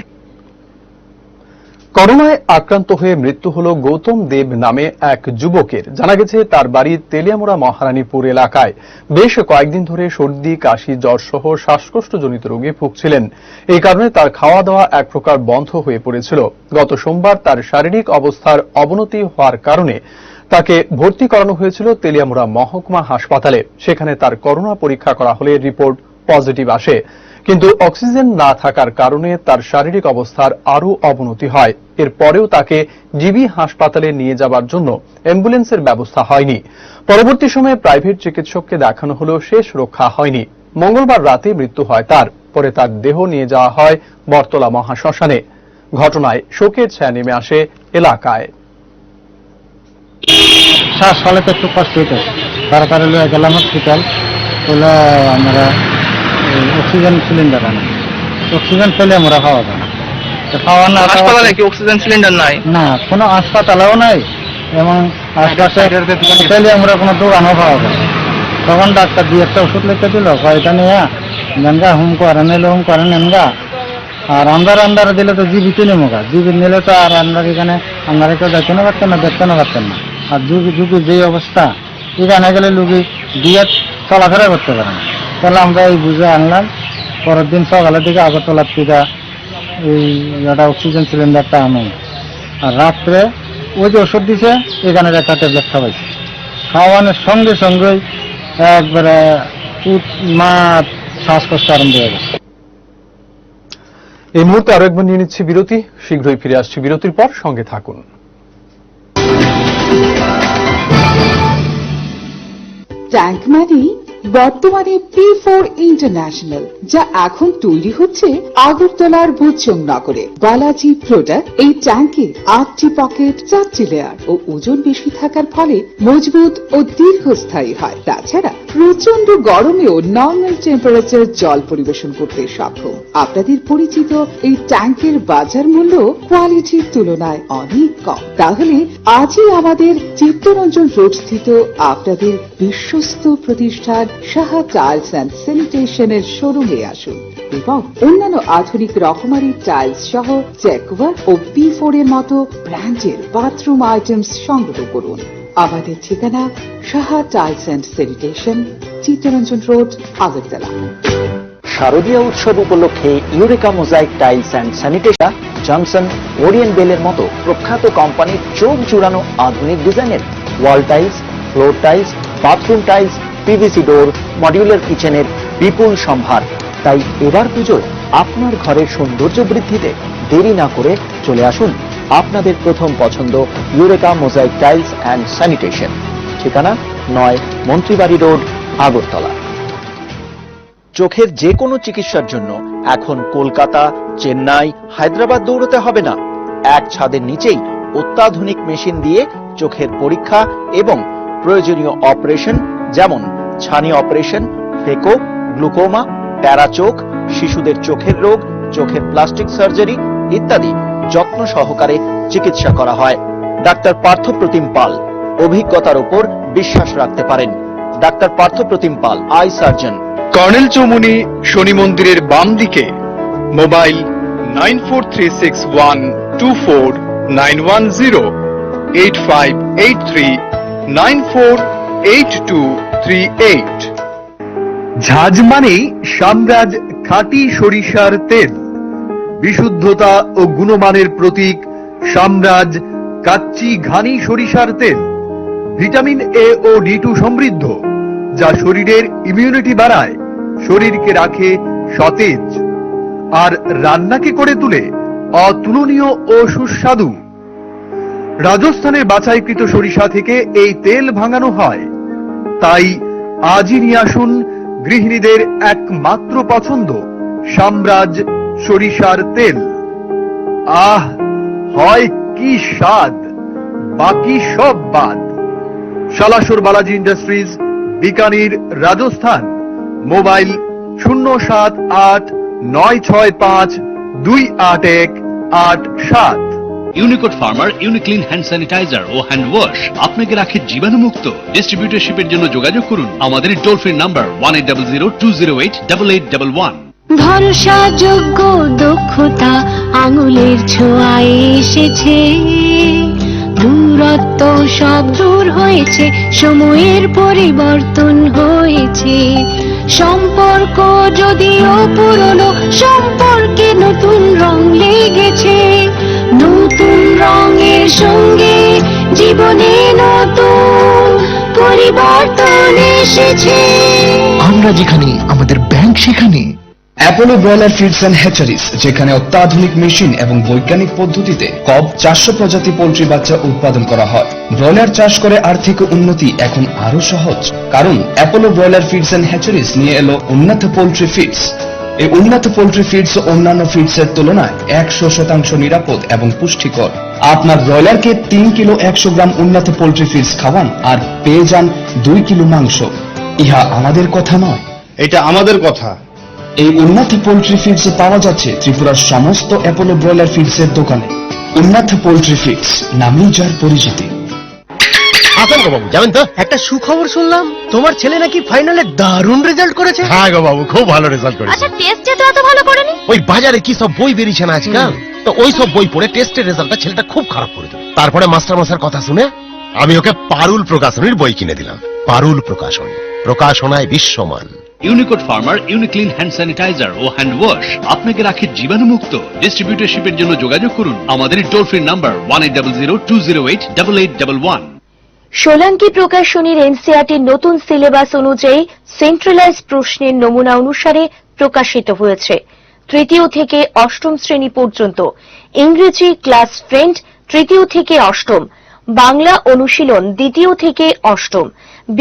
করোনায় আক্রান্ত হয়ে মৃত্যু হল গৌতম দেব নামে এক যুবকের। জানা গেছে তার বাড়ি তেলিয়ামুড়া মহারানীপুর এলাকায়। বেশ কয়েকদিন ধরে সর্দি, কাশি, জ্বর সহ শ্বাসকষ্টজনিত রোগে ভুগছিলেন। এই কারণে তার খাওয়া দাওয়া এক প্রকার বন্ধ হয়ে পড়েছিল। গত সোমবার তার শারীরিক অবস্থার অবনতি হওয়ার কারণে তাকে ভর্তি করানো হয়েছিল তেলিয়ামুড়া মহকুমা হাসপাতালে। সেখানে তার করোনা পরীক্ষা করা হলে রিপোর্ট পজিটিভ আসে, কিন্তু অক্সিজেন না থাকার কারণে তার শারীরিক অবস্থার আরও অবনতি হয়। এরপরেও তাকে জিবি হাসপাতালে নিয়ে যাবার জন্য অ্যাম্বুলেন্সের ব্যবস্থা হয়নি। পরবর্তী সময়ে প্রাইভেট চিকিৎসককে দেখানো হলেও শেষ রক্ষা হয়নি। মঙ্গলবার রাতে মৃত্যু হয় তার। পরে তার দেহ নিয়ে যাওয়া হয় বটতলা মহাশ্মশানে। ঘটনায় শোকের ছায়া নেমে আসে এলাকায়। শ্বাস ফলাতে একটু কষ্ট হইতেছে, তাড়াতাড়ি লয়ে গেলাম হসপিটাল। বলে আমরা অক্সিজেন সিলিন্ডার আনি, অক্সিজেন পেলে আমরা খাওয়া যায় না। খাওয়া না, হাসপাতালে কি অক্সিজেন সিলিন্ডার নাই? না, কোনো হাসপাতালেও নাই, এবং আশপাশে পেলে আমরা কোনো দোকানও খাওয়া যায়। তখন ডাক্তার দিয়ে একটা ওষুধ লিখে দিল, কয়টা নিয়ে গঙ্গা হুম করেন, এলো হুম করেন এনগা। আর আন্দার দিলে তো জীবিত নেমোগা, জীবিত নিলে তো আর আমরা এখানে আপনারা কেউ দেখতে না পারতেন না, দেখতে না পারতেন না। আর যুগের যে অবস্থা, এখানে গেলে লুকি দিয়ে চলাফেরা করতে পারে না। তাহলে আমরা এই বুঝে আনলাম। পরের দিন সকালের দিকে আগরতলার থেকে এই একটা অক্সিজেন সিলিন্ডারটা আনো। আর রাত্রে ওই যে ওষুধ দিছে, এখানে একটা ট্যাবলেট খাওয়াইছে। খাওয়ানোর সঙ্গে সঙ্গেই একবারে শ্বাসকষ্ট আরম্ভ হয়ে গেছে। এই মুহূর্তে আরো একবার নিয়ে নিচ্ছি বিরতি। শীঘ্রই ফিরে আসছি বিরতির পর, সঙ্গে থাকুন। ট্যাঙ্ক মানে বর্তমানে P4 ইন্টারন্যাশনাল, যা এখন তৈরি হচ্ছে আগরতলার ভূচং নগরে। বালাজি প্রোডাক্ট এই ট্যাঙ্কে 8টি পকেট, 4টি লেয়ার ও ওজন বেশি থাকার ফলে মজবুত ও দীর্ঘস্থায়ী হয়। তাছাড়া প্রচন্ড গরমেও নর্মাল টেম্পারেচার জল পরিবেশন করতে সক্ষম। আপনাদের পরিচিত এই ট্যাঙ্কের বাজার মূল্য কোয়ালিটির তুলনায় অনেক কম। তাহলে আজই আমাদের চিত্তরঞ্জন রোড স্থিত আপনাদের বিশ্বস্ত প্রতিষ্ঠান সাহা টাইলস অ্যান্ড স্যানিটেশনের শোরুমে আসুন এবং অন্যান্য আধুনিক রকমারি টাইলস সহ চেকওয়ার্ক ও P4 এর মতো ব্র্যান্ডের বাথরুম আইটেমস সংগ্রহ করুন। আমাদের ঠিকানা Saha tiles and sanitation, Chittaranjan road, Agartala. শারদীয় উৎসব উপলক্ষে eureka mosaic tiles and sanitation, Johnson, Orient বেলের মতো প্রখ্যাত কোম্পানির চোখ জুড়ানো আধুনিক ডিজাইনের wall tiles, floor tiles, bathroom tiles, PVC ডোর, মডিউলার কিচেনের বিপুল সম্ভার। তাই এবার পুজোয় আপনার ঘরের সৌন্দর্য বৃদ্ধিতে দেরি না করে চলে আসুন আপনাদের প্রথম পছন্দ eureka mosaic tiles and sanitation. ঠিকানা 9 মন্ত্রীবাড়ি রোড, আগরতলা। চোখের যে কোনো চিকিৎসার জন্য এখন কলকাতা, চেন্নাই, হায়দ্রাবাদ দৌড়তে হবে না। এক ছাদের নিচেই অত্যাধুনিক মেশিন দিয়ে চোখের পরীক্ষা এবং প্রয়োজনীয় অপারেশন, যেমন ছানি অপারেশন, ফেকো, গ্লুকোমা, প্যারাচোখ, শিশুদের চোখের রোগ, চোখের প্লাস্টিক সার্জারি ইত্যাদি যত্ন সহকারে চিকিৎসা করা হয়। ডাক্তার পার্থপ্রতিম পাল, অভিজ্ঞতার উপর বিশ্বাস রাখতে পারেন। Doctor Parthapratim Pal, eye surgeon, colonel Chowmuhani Shani মন্দিরের বাম দিকে। মোবাইল 9436124910, 8583948238। ঝাঁজ মানেই সাম্রাজ খাঁটি সরিষার তেল, বিশুদ্ধতা ও গুণমানের প্রতীক সাম্রাজ কাচ্চি ঘানি সরিষার তেল। ভিটামিন এ ও D2 সমৃদ্ধ, যা শরীরের ইমিউনিটি বাড়ায়, শরীরকে রাখে সতেজ আর রান্নাকে করে তুলে অতুলনীয় ও সুস্বাদু। রাজস্থানের বাছাইকৃত সরিষা থেকে এই তেল ভাঙানো হয়। তাই আজই নিয়ে আসুন গৃহিণীদের একমাত্র পছন্দ সাম্রাজ সরিষার তেল। আহ, হয় কি স্বাদ, বাকি সব বাদ। শালাসোর Balaji industries, Bikaner, Rajasthan. Mobile 07896528187। Unicode ফার্মার ইউনিক্লিন হ্যান্ড স্যানিটাইজার ও হ্যান্ড ওয়াশ আপনাকে রাখে জীবাণুমুক্ত। ডিস্ট্রিবিউটরশিপের জন্য যোগাযোগ করুন আমাদের টোল ফ্রি নাম্বার 180020088811। ভরসাযোগ্য দক্ষতা আঙুলের ছোঁয়ায় এসেছে, দূরত্ব সব দূর হয়েছে, সময়ের পরিবর্তন হয়েছে। সম্পর্ক যদিও পুরনো, সম্পর্কে নতুন রং লেগেছে। নতুন রঙের সঙ্গে জীবনে নতুন পরিবর্তন এসেছে। আমরা যেখানে, আমাদের ব্যাংক সেখানে। Apollo broiler feeds and hatcheries, যেখানে অত্যাধুনিক মেশিন এবং বৈজ্ঞানিক পদ্ধতিতে কব 400 প্রজাতি পোল্ট্রি বাচ্চা উৎপাদন করা হয়। ব্রয়লার চাষ করে আর্থিক উন্নতি এখন আরো সহজ, কারণ Apollo broiler feeds and hatcheries নিয়ে এলো উন্নত পোল্ট্রি ফিডস। এই উন্নত পোল্ট্রি ফিডস অন্যান্য ফিডসের তুলনায় 100% নিরাপদ এবং পুষ্টিকর। আপনার ব্রয়লারকে 3 কিলো 100 গ্রাম উন্নত পোল্ট্রি ফিডস খাওয়ান আর পেয়ে যান 2 কিলো মাংস। ইহা আমাদের কথা নয়, এটা আমাদের কথা। এই উন্নত পোল্ট্রি ফিডস পাওয়া যাচ্ছে ত্রিপুরার সমস্ত অ্যাপোলো ব্রয়লার ফিডস এর দোকানে। উন্নত পোল্ট্রি ফিডস, নামেই যার পরিচিতি। হাসান গো বাবু, জানেন তো একটা সুখবর শুনলাম, তোমার ছেলে নাকি ফাইনালে দারুণ রেজাল্ট করেছে। হ্যাঁ গো বাবু, খুব ভালো রেজাল্ট করেছে। আচ্ছা টেস্টে তো এত ভালো করেনি? ওই বাজারে কি সব বই বেরিয়েছে না আজকাল, তো ওই সব বই পড়ে টেস্টের রেজাল্টটা ছেলেটা খুব খারাপ করে দিল। তারপরে মাস্টার মশাইয়ের কথা শুনে আমি ওকে পারুল প্রকাশনীর বই কিনে দিলাম। পারুল প্রকাশনী, প্রকাশনায় বিশ্বমান। ইউনিকোড ফার্মার ইউনিক্লিন হ্যান্ড স্যানিটাইজার ও হ্যান্ড ওয়াশ আপনাকে রাখে জীবাণুমুক্ত। ডিস্ট্রিবিউটরশিপের জন্য যোগাযোগ করুন আমাদের টোল ফ্রি নাম্বার 1800-208-8811। সোলাঙ্কি প্রকাশনীর এনসিইআরটির নতুন সিলেবাস অনুযায়ী সেন্ট্রালাইজ প্রশ্নের নমুনা অনুসারে প্রকাশিত হয়েছে। তৃতীয় থেকে অষ্টম শ্রেণী পর্যন্ত ইংরেজি ক্লাস ফ্রেন্ড তৃতীয় থেকে অষ্টম, বাংলা অনুশীলন দ্বিতীয় থেকে অষ্টম,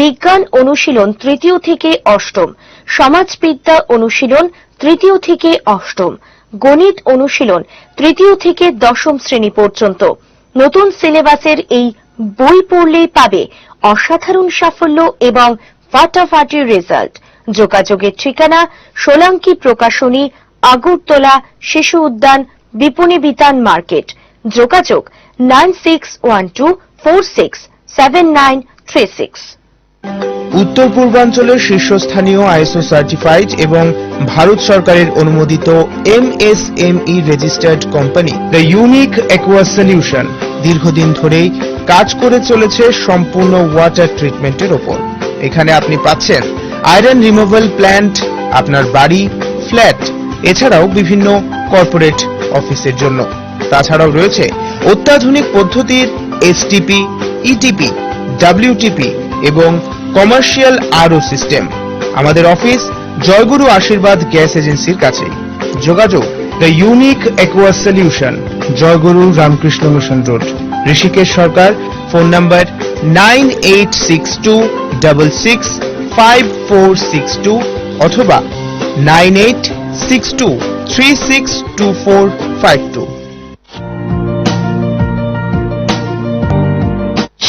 বিজ্ঞান অনুশীলন তৃতীয় থেকে অষ্টম, সমাজবিদ্যা অনুশীলন তৃতীয় থেকে অষ্টম, গণিত অনুশীলন তৃতীয় থেকে দশম শ্রেণী পর্যন্ত। নতুন সিলেবাসের এই বই পড়লেই পাবে অসাধারণ সাফল্য এবং ফাটাফাটি রেজাল্ট। যোগাযোগের ঠিকানা সোলাঙ্কি প্রকাশনী, আগরতলা, শিশু উদ্যান, বিপণী বিতান মার্কেট। যোগাযোগ 9612467936। উত্তর পূর্বাঞ্চলের শীর্ষস্থানীয় আইএসও সার্টিফাইড এবং ভারত সরকারের অনুমোদিত MSME registered company the unique aqua solution দীর্ঘদিন ধরেই কাজ করে চলেছে সম্পূর্ণ ওয়াটার ট্রিটমেন্টের ওপর। এখানে আপনি পাচ্ছেন আয়রন রিমুভাল প্ল্যান্ট আপনার বাড়ি, ফ্ল্যাট, এছাড়াও বিভিন্ন কর্পোরেট অফিসের জন্য। তাছাড়াও রয়েছে অত্যাধুনিক পদ্ধতির এসটিপি, ইটিপি, ডাব্লিউটিপি এবং কমার্শিয়াল আরও সিস্টেম। আমাদের অফিস জয়গুরু আশীর্বাদ গ্যাস এজেন্সির কাছে। যোগাযোগ the unique aqua solution, Joyguru Ramakrishna mission road, Rishikesh Sarkar. Phone number 9862665462 অথবা 9862362452।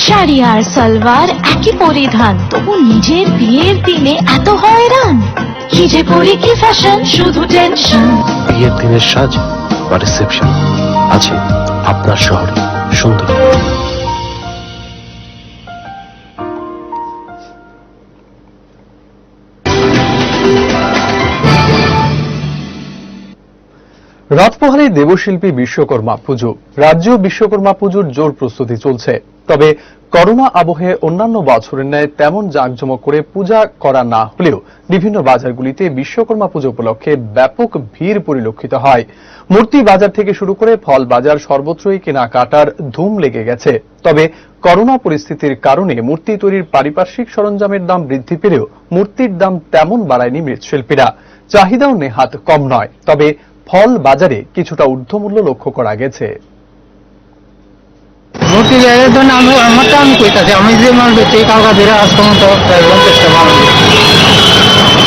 শাড়ি আর সালোয়ার একই পরিধান, তবু নিজের বিয়ের দিনে এত হয়রান। কি যে পরি কি ফ্যাশন, শুধু টেনশন। বিয়ের দিনের সাজ বা রিসেপশন আছে আপনার শহরে সুন্দর। রাতপোহারে দেবশিল্পী বিশ্বকর্মা পুজো। রাজ্য বিশ্বকর্মা পুজোর জোর প্রস্তুতি চলছে, তবে করোনা আবহে অন্যান্য বছরের ন্যায় তেমন জাঁকজমক করে পূজা করা না হলেও বিভিন্ন বাজারগুলিতে বিশ্বকর্মা পুজো উপলক্ষে ব্যাপক ভিড় পরিলক্ষিত হয়। মূর্তি বাজার থেকে শুরু করে ফল বাজার সর্বত্রই কেনাকাটার ধুম লেগে গেছে। তবে করোনা পরিস্থিতির কারণে মূর্তি তৈরির পারিপার্শ্বিক সরঞ্জামের দাম বৃদ্ধি পেলেও মূর্তির দাম তেমন বাড়ায়নি মৃৎশিল্পীরা। চাহিদাও নেহাত কম নয়, তবে ফল বাজারে কিছুটা ঊর্ধ্বমূল্য লক্ষ্য করা গেছে। মূর্তি জায়গার জন্য আমারটা আমি কইতাছি, আমি যে মাল বেচি কালকা বেরা আজ পর্যন্ত 50টা মাল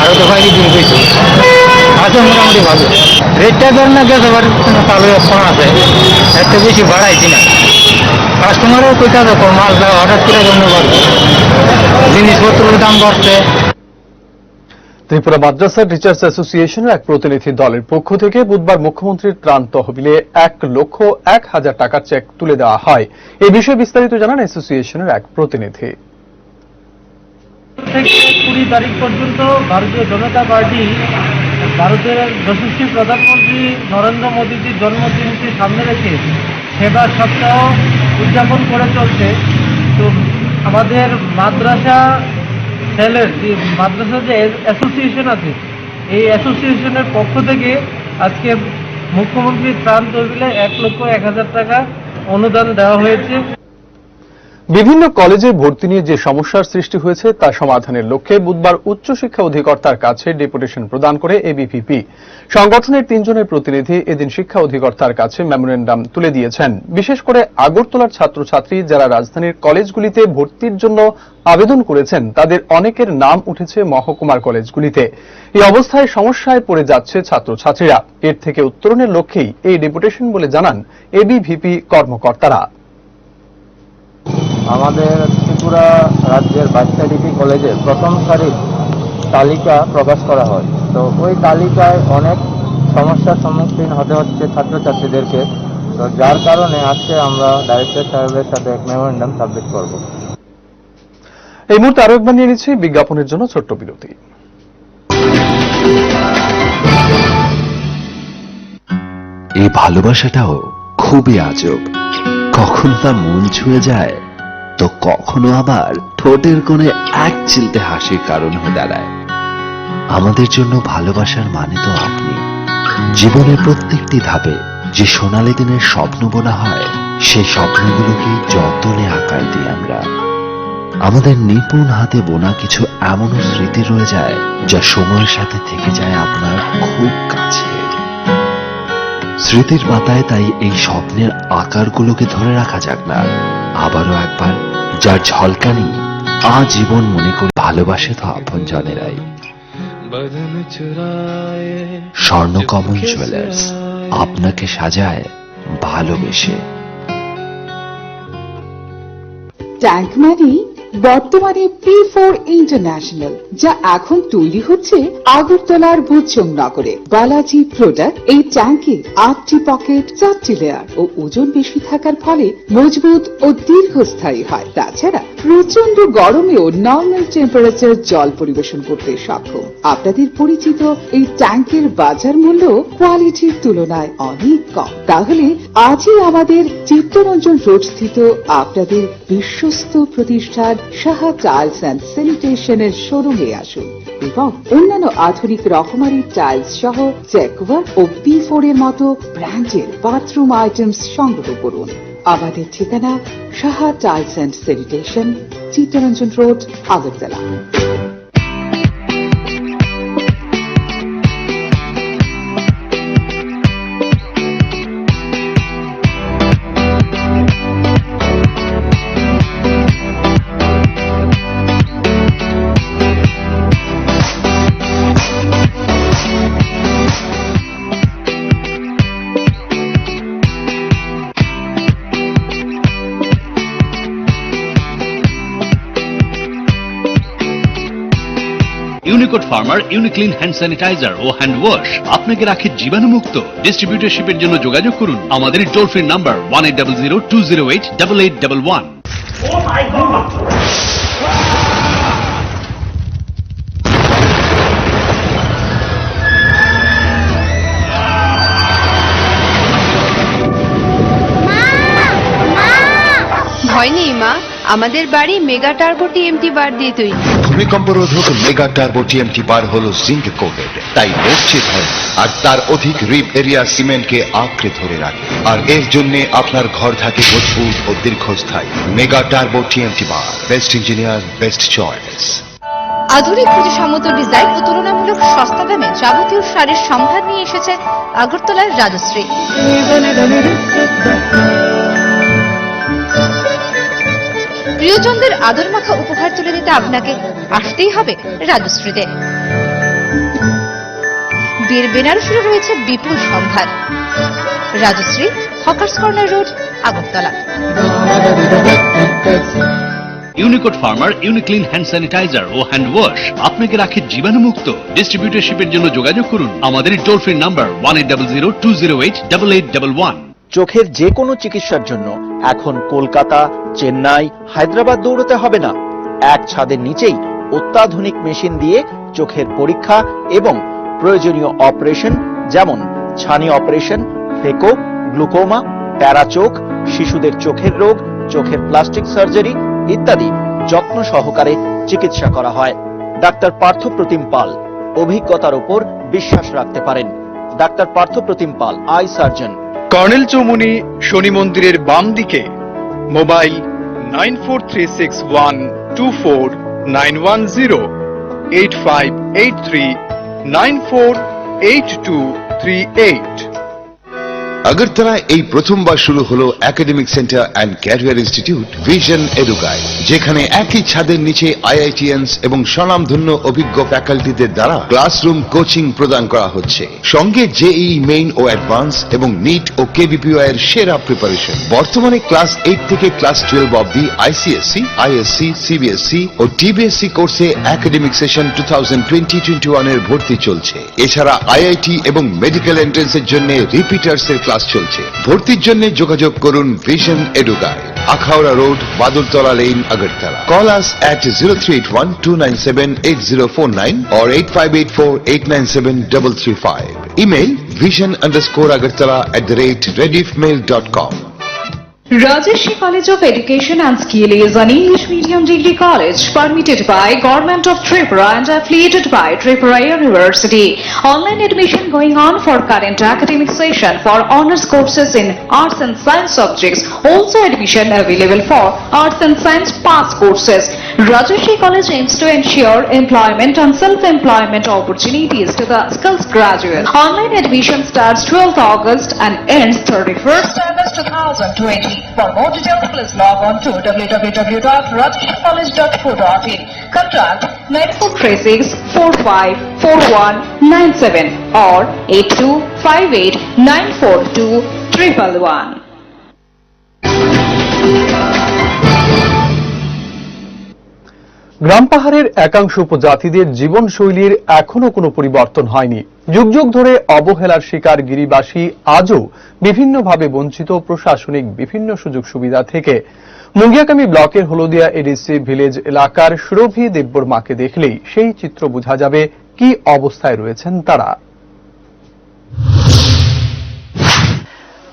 আরো তো বাইরে দিন পেয়েছি, আছে মোটামুটি ভালো। রেটটা ধর না গেছে চালু কম আছে, এর থেকে বেশি বাড়াইছি না। কাস্টমারও কইতাছে মাল হঠাৎ করে জন্য বাড়ছে, জিনিসপত্রের দাম বাড়ছে। ত্রিপুরা মাদ্রাসা টিচার্স অ্যাসোসিয়েশনের এক প্রতিনিধি দলের পক্ষ থেকে বুধবার মুখ্যমন্ত্রীর ত্রাণ তহবিলে 1,01,000 টাকার চেক তুলে দেওয়া হয়। এই বিষয়ে বিস্তারিত জানান অ্যাসোসিয়েশনের এক প্রতিনিধি। থেকে 20 তারিখ পর্যন্ত ভারতীয় জনতা পার্টি ভারতের যশস্বী প্রধানমন্ত্রী নরেন্দ্র মোদীজির জন্মদিনকে সামনে রেখে সেবা সপ্তাহ উদযাপন করে চলছে। তো আমাদের মাদ্রাসা সেলের যে মাদ্রাসা যে অ্যাসোসিয়েশন আছে, এই অ্যাসোসিয়েশনের পক্ষ থেকে আজকে মুখ্যমন্ত্রীর ত্রাণ তহবিলে 1,01,000 টাকা অনুদান দেওয়া হয়েছে। বিভিন্ন কলেজে ভর্তি নিয়ে যে সমস্যার সৃষ্টি হয়েছে তা সমাধানের লক্ষ্যে বুধবার উচ্চশিক্ষা অধিকর্তার কাছে ডেপুটেশন প্রদান করে এবিভিপি। সংগঠনের 3 জনের প্রতিনিধি এদিন শিক্ষা অধিকর্তার কাছে মেমোরেন্ডাম তুলে দিয়েছেন। বিশেষ করে আগরতলার ছাত্রছাত্রী যারা রাজধানীর কলেজগুলিতে ভর্তির জন্য আবেদন করেছেন তাদের অনেকের নাম উঠেছে মহকুমার কলেজগুলিতে। এই অবস্থায় সমস্যায় পড়ে যাচ্ছে ছাত্রছাত্রীরা। এর থেকে উত্তরণের লক্ষ্যেই এই ডেপুটেশন বলে জানান এবিভিপি কর্মকর্তারা। আমাদের ত্রিপুরা রাজ্যের 22টা ডিগ্রি কলেজের প্রথম সারির তালিকা প্রকাশ করা হয়। তো ওই তালিকায় অনেক সমস্যার সম্মুখীন হতে হচ্ছে ছাত্রছাত্রীদেরকে। তো যার কারণে আজকে আমরা ডাইরেক্টর সাহেবের সাথে এক মেমোরেন্ডাম সাবমিট করব। এই মুহূর্তে আরো একবার নিয়ে নিচ্ছি বিজ্ঞাপনের জন্য ছোট্ট বিরতি। এই ভালোবাসাটাও খুবই আজব, কখনো তা মন ছুঁয়ে যায় তো কখনো আবার ঠোঁটের কোণে এক চিলতে হাসির কারণ হয়ে দাঁড়ায়। আমাদের জন্য ভালোবাসার মানে তো আপনি। জীবনের প্রত্যেকটি ধাপে যে সোনালী দিনের স্বপ্ন বোনা হয়, সেই স্বপ্নগুলোকে যত্নে আকার দিই আমরা। আমাদের নিপুণ হাতে বোনা কিছু এমনও স্মৃতি রয়ে যায় যা সময়ের সাথে থেকে যায় আপনার খুব কাছে। স্মৃতির পাতায় তাই এই স্বপ্নের আকারগুলোকে ধরে রাখা যাক না। আবারও একবার, যার ঝলকানি আজীবন মনে করে ভালোবাসে তো আপন জনেরাই। স্বর্ণকমল জুয়েলার্স আপনাকে সাজায় ভালোবেসে। ট্যাঙ্ক মানে বর্তমানে P4 ইন্টারন্যাশনাল, যা এখন তৈরি হচ্ছে আগরতলার ভুজচং নগরে। বালাজি প্রোডাক্ট এই ট্যাঙ্কে 8টি পকেট, 4টি লেয়ার ও ওজন বেশি থাকার ফলে মজবুত ও দীর্ঘস্থায়ী হয়। তাছাড়া প্রচন্ড গরমেও নর্মাল টেম্পারেচার জল পরিবেশন করতে সক্ষম। আপনাদের পরিচিত এই ট্যাঙ্কের বাজার মূল্য কোয়ালিটির তুলনায় অনেক কম। তাহলে আজই আমাদের চিত্তরঞ্জন রোড স্থিত আপনাদের বিশ্বস্ত প্রতিষ্ঠান সাহা টাইলস অ্যান্ড স্যানিটেশনের শোরুমে আসুন এবং অন্যান্য আধুনিক রকমারি টাইলস সহ জ্যাকওয়ার ও P4 এর মতো ব্র্যান্ডের বাথরুম আইটেমস সংগ্রহ করুন। আমাদের ঠিকানা Saha tiles and sanitation, Chittaranjan road, Agartala. Unicode ফার্মার ইউনিক্লিন হ্যান্ড স্যানিটাইজার ও হ্যান্ড ওয়াশ আপনাকে রাখে জীবাণুমুক্ত। ডিস্ট্রিবিউটরশিপের জন্য যোগাযোগ করুন আমাদের টোল ফ্রি নাম্বার 1800-208-8811। ভয় নেই মা, আমাদের বাড়ি মেগা টার্বো টিএমটি বার দিয়ে তৈরি। ভূমিকম্প রোধক মেগা টার্বো টিএমটি বার হলো জিঙ্ক কোটেড, তাই মসজিদ হয় আর তার অধিক রিপ এরিয়া সিমেন্টকে আঁকড়ে ধরে রাখে। আর এর জন্য আপনার ঘর থাকে মজবুত ও দীর্ঘস্থায়ী। মেগা টার্বো টিএমটি বার, বেস্ট ইঞ্জিনিয়ার, বেস্ট চয়েস। আধুনিক প্রতিসম্মত ডিজাইন ও তুলনামূলক সস্তা দামে যাবতীয় শাড়ির সম্ভার নিয়ে এসেছে আগরতলার রাজশ্রী। প্রিয়জনদের আদর মাখা উপহার তুলে দিতে আপনাকে আসতেই হবে রাজশ্রীতে। বিয়ের বেনারসিরও রয়েছে বিপুল সম্ভার। Rajshree, hawkers corner road, Agartala. Unicode ফার্মার ইউনিক্লিন হ্যান্ড স্যানিটাইজার ও হ্যান্ড ওয়াশ আপনাকে রাখে জীবাণুমুক্ত। ডিস্ট্রিবিউটরশিপের জন্য যোগাযোগ করুন আমাদের টোল ফ্রি নাম্বার 1800-208-8811। চোখের যে কোনো চিকিৎসার জন্য এখন কলকাতা, চেন্নাই, হায়দ্রাবাদ দৌড়তে হবে না। এক ছাদের নিচেই অত্যাধুনিক মেশিন দিয়ে চোখের পরীক্ষা এবং প্রয়োজনীয় অপারেশন, যেমন ছানি অপারেশন, ফেকো, গ্লুকোমা, প্যারাচোখ, শিশুদের চোখের রোগ, চোখের প্লাস্টিক সার্জারি ইত্যাদি যত্ন সহকারে চিকিৎসা করা হয়। ডাক্তার পার্থপ্রতিম পাল, অভিজ্ঞতার উপর বিশ্বাস রাখতে পারেন। Doctor Parthapratim Pal, eye surgeon, colonel Chowmuhani Shani মন্দিরের বাম দিকে। মোবাইল 9436124910 8583948238। আগরতলায় এই প্রথমবার শুরু হলো academic centre and career institute vision Educai, যেখানে একই ছাদের নিচে আইআইটিএনস এবং স্বনামধন্য অভিজ্ঞ ফ্যাকাল্টিদের দ্বারা ক্লাসরুম কোচিং প্রদান করা হচ্ছে, সঙ্গে জেইই মেইন ও অ্যাডভান্স এবং নিট ও কেভিপিও এর সেরা প্রিপারেশন। বর্তমানে ক্লাস 8 থেকে ক্লাস 12 অবধি আইসিএসসি, আইএসসি, সিবিএসসি ও টিবিএসসি কোর্সে একাডেমিক সেশন 2020-21 এর ভর্তি চলছে। এছাড়া আইআইটি এবং মেডিকেল এন্ট্রান্সের জন্য রিপিটার্স এর ক্লাস চলছে। ভর্তির জন্য যোগাযোগ করুন vision Educai, Akhaura road, Badurtala lane, Agartala. Call us at 0381-297-8049 or 8584-897-335. Email vision_agartala@rediffmail.com. Rajarshi College of Education and Skill is an English medium degree college permitted by Government of Tripura and affiliated by Tripura University. Online admission going on for current academic session for honors courses in arts and science subjects. Also admission available for arts and science pass courses. Rajarshi College aims to ensure employment and self-employment opportunities to the skills graduates. Online admission starts 12th August and ends 31st August 2020. For more details, please log on to www.rajarshikollege.co.in. Contact 9436454197 or 8258942111. গ্রাম পাহাড়ের একাংশ উপজাতিদের জীবনশৈলীর এখনো কোনো পরিবর্তন হয়নি। যুগ যুগ ধরে অবহেলার শিকার গিরিবাসী আজও বিভিন্নভাবে বঞ্চিত প্রশাসনিক বিভিন্ন সুযোগ সুবিধা থেকে। মুঙ্গিয়াকামী ব্লকের হলদিয়া এডিসি ভিলেজ এলাকার সুরভি দেববর্মাকে দেখলেই সেই চিত্র বোঝা যাবে কি অবস্থায় রয়েছেন তারা।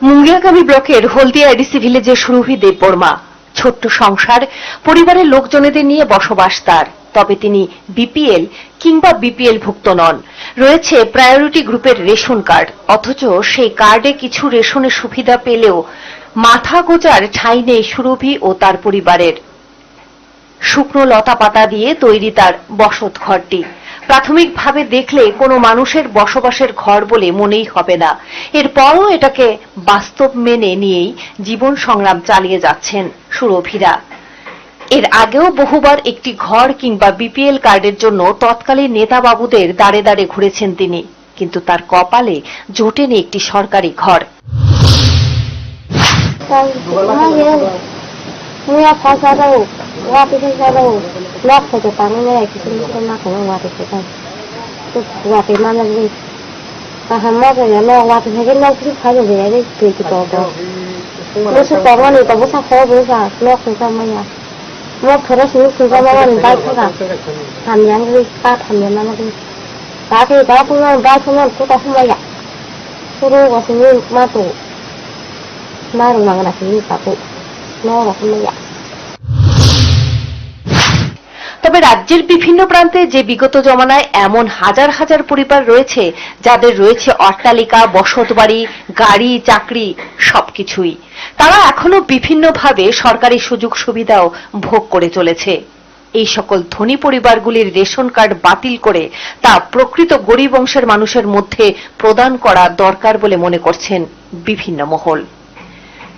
মুঙ্গিয়াকামী ব্লকের হলদিয়া এডিসি ভিলেজের সুরভি দেববর্মা, ছোট্ট সংসার, পরিবারের লোকজনেদের নিয়ে বসবাস তার। তবে তিনি বিপিএল কিংবা বিপিএল ভুক্ত নন। রয়েছে প্রায়োরিটি গ্রুপের রেশন কার্ড, অথচ সেই কার্ডে কিছু রেশনের সুবিধা পেলেও মাথা গোজার ঠাঁই নেই সুরভি ও তার পরিবারের। শুকনো লতা পাতা দিয়ে তৈরি তার বসত ঘরটি। প্রাথমিকভাবে দেখলে কোনো মানুষের বসবাসের ঘর বলে মনেই হবে না। এরপরও এটাকে বাস্তব মেনে নিয়েই জীবন সংগ্রাম চালিয়ে যাচ্ছেন সুরভিরা। এর আগেও বহুবার একটি ঘর কিংবা বিপিএল কার্ডের জন্য তৎকালীন নেতাবাবুদের দাঁড়ে দাঁড়ে ঘুরেছেন তিনি, কিন্তু তার কপালে জোটেনি একটি সরকারি ঘর। một thời gian xuống xuống ra mà mình bay thôi cả làm nhắn đi ta làm nhắn mà đi ta thì đó cũng là bay không là cũng không bay ạ tôi đâu có sinh ma tụ ma rồi mà là sinh cả tụ nó là không bay ạ। তবে রাজ্যের বিভিন্ন প্রান্তে যে বিগত জমানায় এমন হাজার হাজার পরিবার রয়েছে যাদের রয়েছে অট্টালিকা, বসতবাড়ি, গাড়ি, চাকরি সবকিছুই, তারা এখনো বিভিন্নভাবে সরকারি সুযোগ সুবিধাও ভোগ করে চলেছে। এই সকল ধনী পরিবারগুলির রেশন কার্ড বাতিল করে তা প্রকৃত গরিব অংশের মানুষের মধ্যে প্রদান করা দরকার বলে মনে করছেন বিভিন্ন মহল।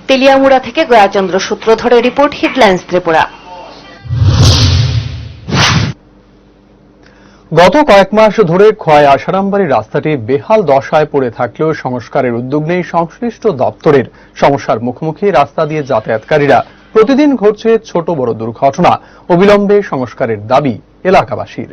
তেলিয়ামুড়া থেকে গয়াচন্দ্র সূত্রধরের রিপোর্ট, হেডলাইন্স ত্রিপুরা। গত কয়েক মাস ধরে খোয়াই আসারামবাড়ি রাস্তাটি বেহাল দশায় পড়ে থাকলেও সংস্কারের উদ্যোগ নেই সংশ্লিষ্ট দপ্তরের। সমস্যার মুখোমুখি রাস্তা দিয়ে যাতায়াতকারীরা। প্রতিদিন ঘটছে ছোট বড় দুর্ঘটনা। অবিলম্বে সংস্কারের দাবি এলাকাবাসীর।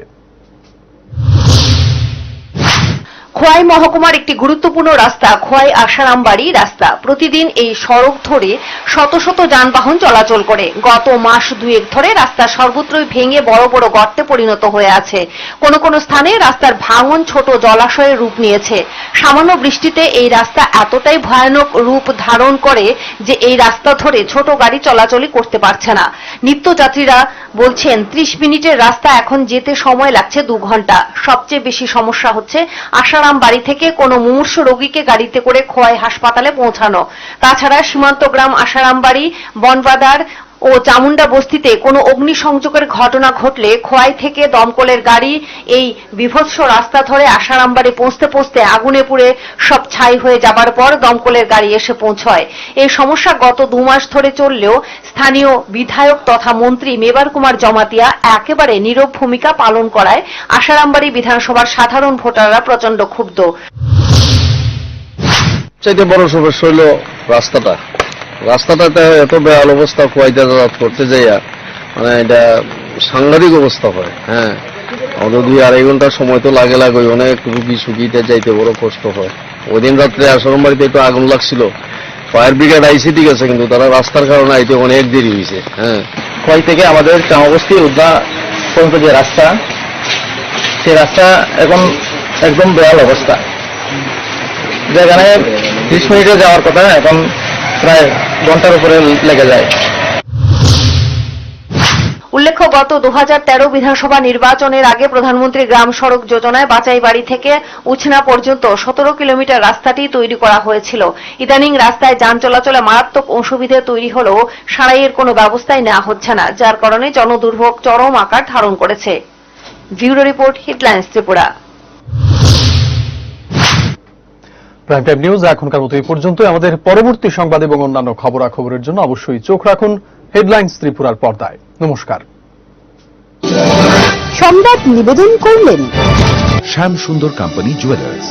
খোয়াই মহকুমার একটি গুরুত্বপূর্ণ রাস্তা খোয়াই আসারামবাড়ি রাস্তা। প্রতিদিন এই সড়ক ধরে শত শত যানবাহন চলাচল করে। গত মাস দুয়েক ধরে রাস্তা সর্বত্রই ভেঙে বড় বড় গর্তে পরিণত হয়ে আছে। কোনো কোনো স্থানে রাস্তার ভাঙন ছোট জলাশয়ের রূপ নিয়েছে। সামান্য বৃষ্টিতে এই রাস্তা এতটাই ভয়ানক রূপ ধারণ করে যে এই রাস্তা ধরে ছোট গাড়ি চলাচলই করতে পারছে না। নিত্যযাত্রীরা বলছেন 30 মিনিটের রাস্তা এখন যেতে সময় লাগছে 2 ঘন্টা। সবচেয়ে বেশি সমস্যা হচ্ছে আসারামবাড়ি থেকে কোনো মুমূর্ষ রোগীকে গাড়িতে করে খোয়াই হাসপাতালে পৌঁছানো। তাছাড়া সীমান্ত গ্রাম আসারামবাড়ি, বনবাদার ও চামুন্ডা বস্তিতে কোনো অগ্নিসংযোগের ঘটনা ঘটলে খোয়াই থেকে দমকলের গাড়ি এই বিভৎস রাস্তা ধরে আশারামবাড়ি পৌঁছতে পৌঁছতে আগুনে পুড়ে সব ছাই হয়ে যাবার পর দমকলের গাড়ি এসে পৌঁছয়। এই সমস্যা গত 2 মাস ধরে চললেও স্থানীয় বিধায়ক তথা মন্ত্রী মেবার কুমার জমাতিয়া একেবারে নীরব ভূমিকা পালন করায় আশারামবাড়ি বিধানসভার সাধারণ ভোটাররা প্রচন্ড ক্ষুব্ধ। চাইতে বড় সমস্যা হইল রাস্তাটাতে এত বেহাল অবস্থা খোয়াইতে করতে যাইয়া মানে এটা সাংঘাতিক অবস্থা হয়। হ্যাঁ, আমাদের 2-2.5 ঘন্টা সময় তো লাগে অনেক রুগী সুগীতে যাইতে বড় কষ্ট হয়। ওই দিন রাত্রে আশারামবাড়িতে একটু আগুন লাগছিল, ফায়ার ব্রিগেড আইসি ঠিক আছে, কিন্তু তারা রাস্তার কারণে আইতে অনেক দেরি হয়েছে। হ্যাঁ, খোয়াই থেকে আমাদের চামাবস্তি উদ্যা পর্যন্ত যে রাস্তা, সেই রাস্তা এখন একদম বেহাল অবস্থা। যেখানে 30 মিনিটে যাওয়ার কথা এখন প্রায় ঘন্টার উপরে লেগে যায়। উল্লেখ্য, গত 2013 বিধানসভা নির্বাচনের আগে প্রধানমন্ত্রী গ্রাম সড়ক যোজনায় বাচাই বাড়ি থেকে উছনা পর্যন্ত 17 কিলোমিটার রাস্তাটি তৈরি করা হয়েছিল। ইদানিং রাস্তায় যান চলাচলে মারাত্মক অসুবিধা তৈরি হলেও সারাইয়ের কোনো ব্যবস্থাই নেওয়া হচ্ছে না, যার কারণে জনদুর্ভোগ চরম আকার ধারণ করেছে। Bureau report, headlines Tripura. Prime time news এখনকার মতো এই পর্যন্তই। আমাদের পরবর্তী সংবাদ এবং অন্যান্য খবরাখবরের জন্য অবশ্যই চোখ রাখুন হেডলাইন্স ত্রিপুরার পর্দায়। নমস্কার। সংবাদ নিবেদন করলেন শ্যাম সুন্দর কোম্পানি জুয়েলার্স।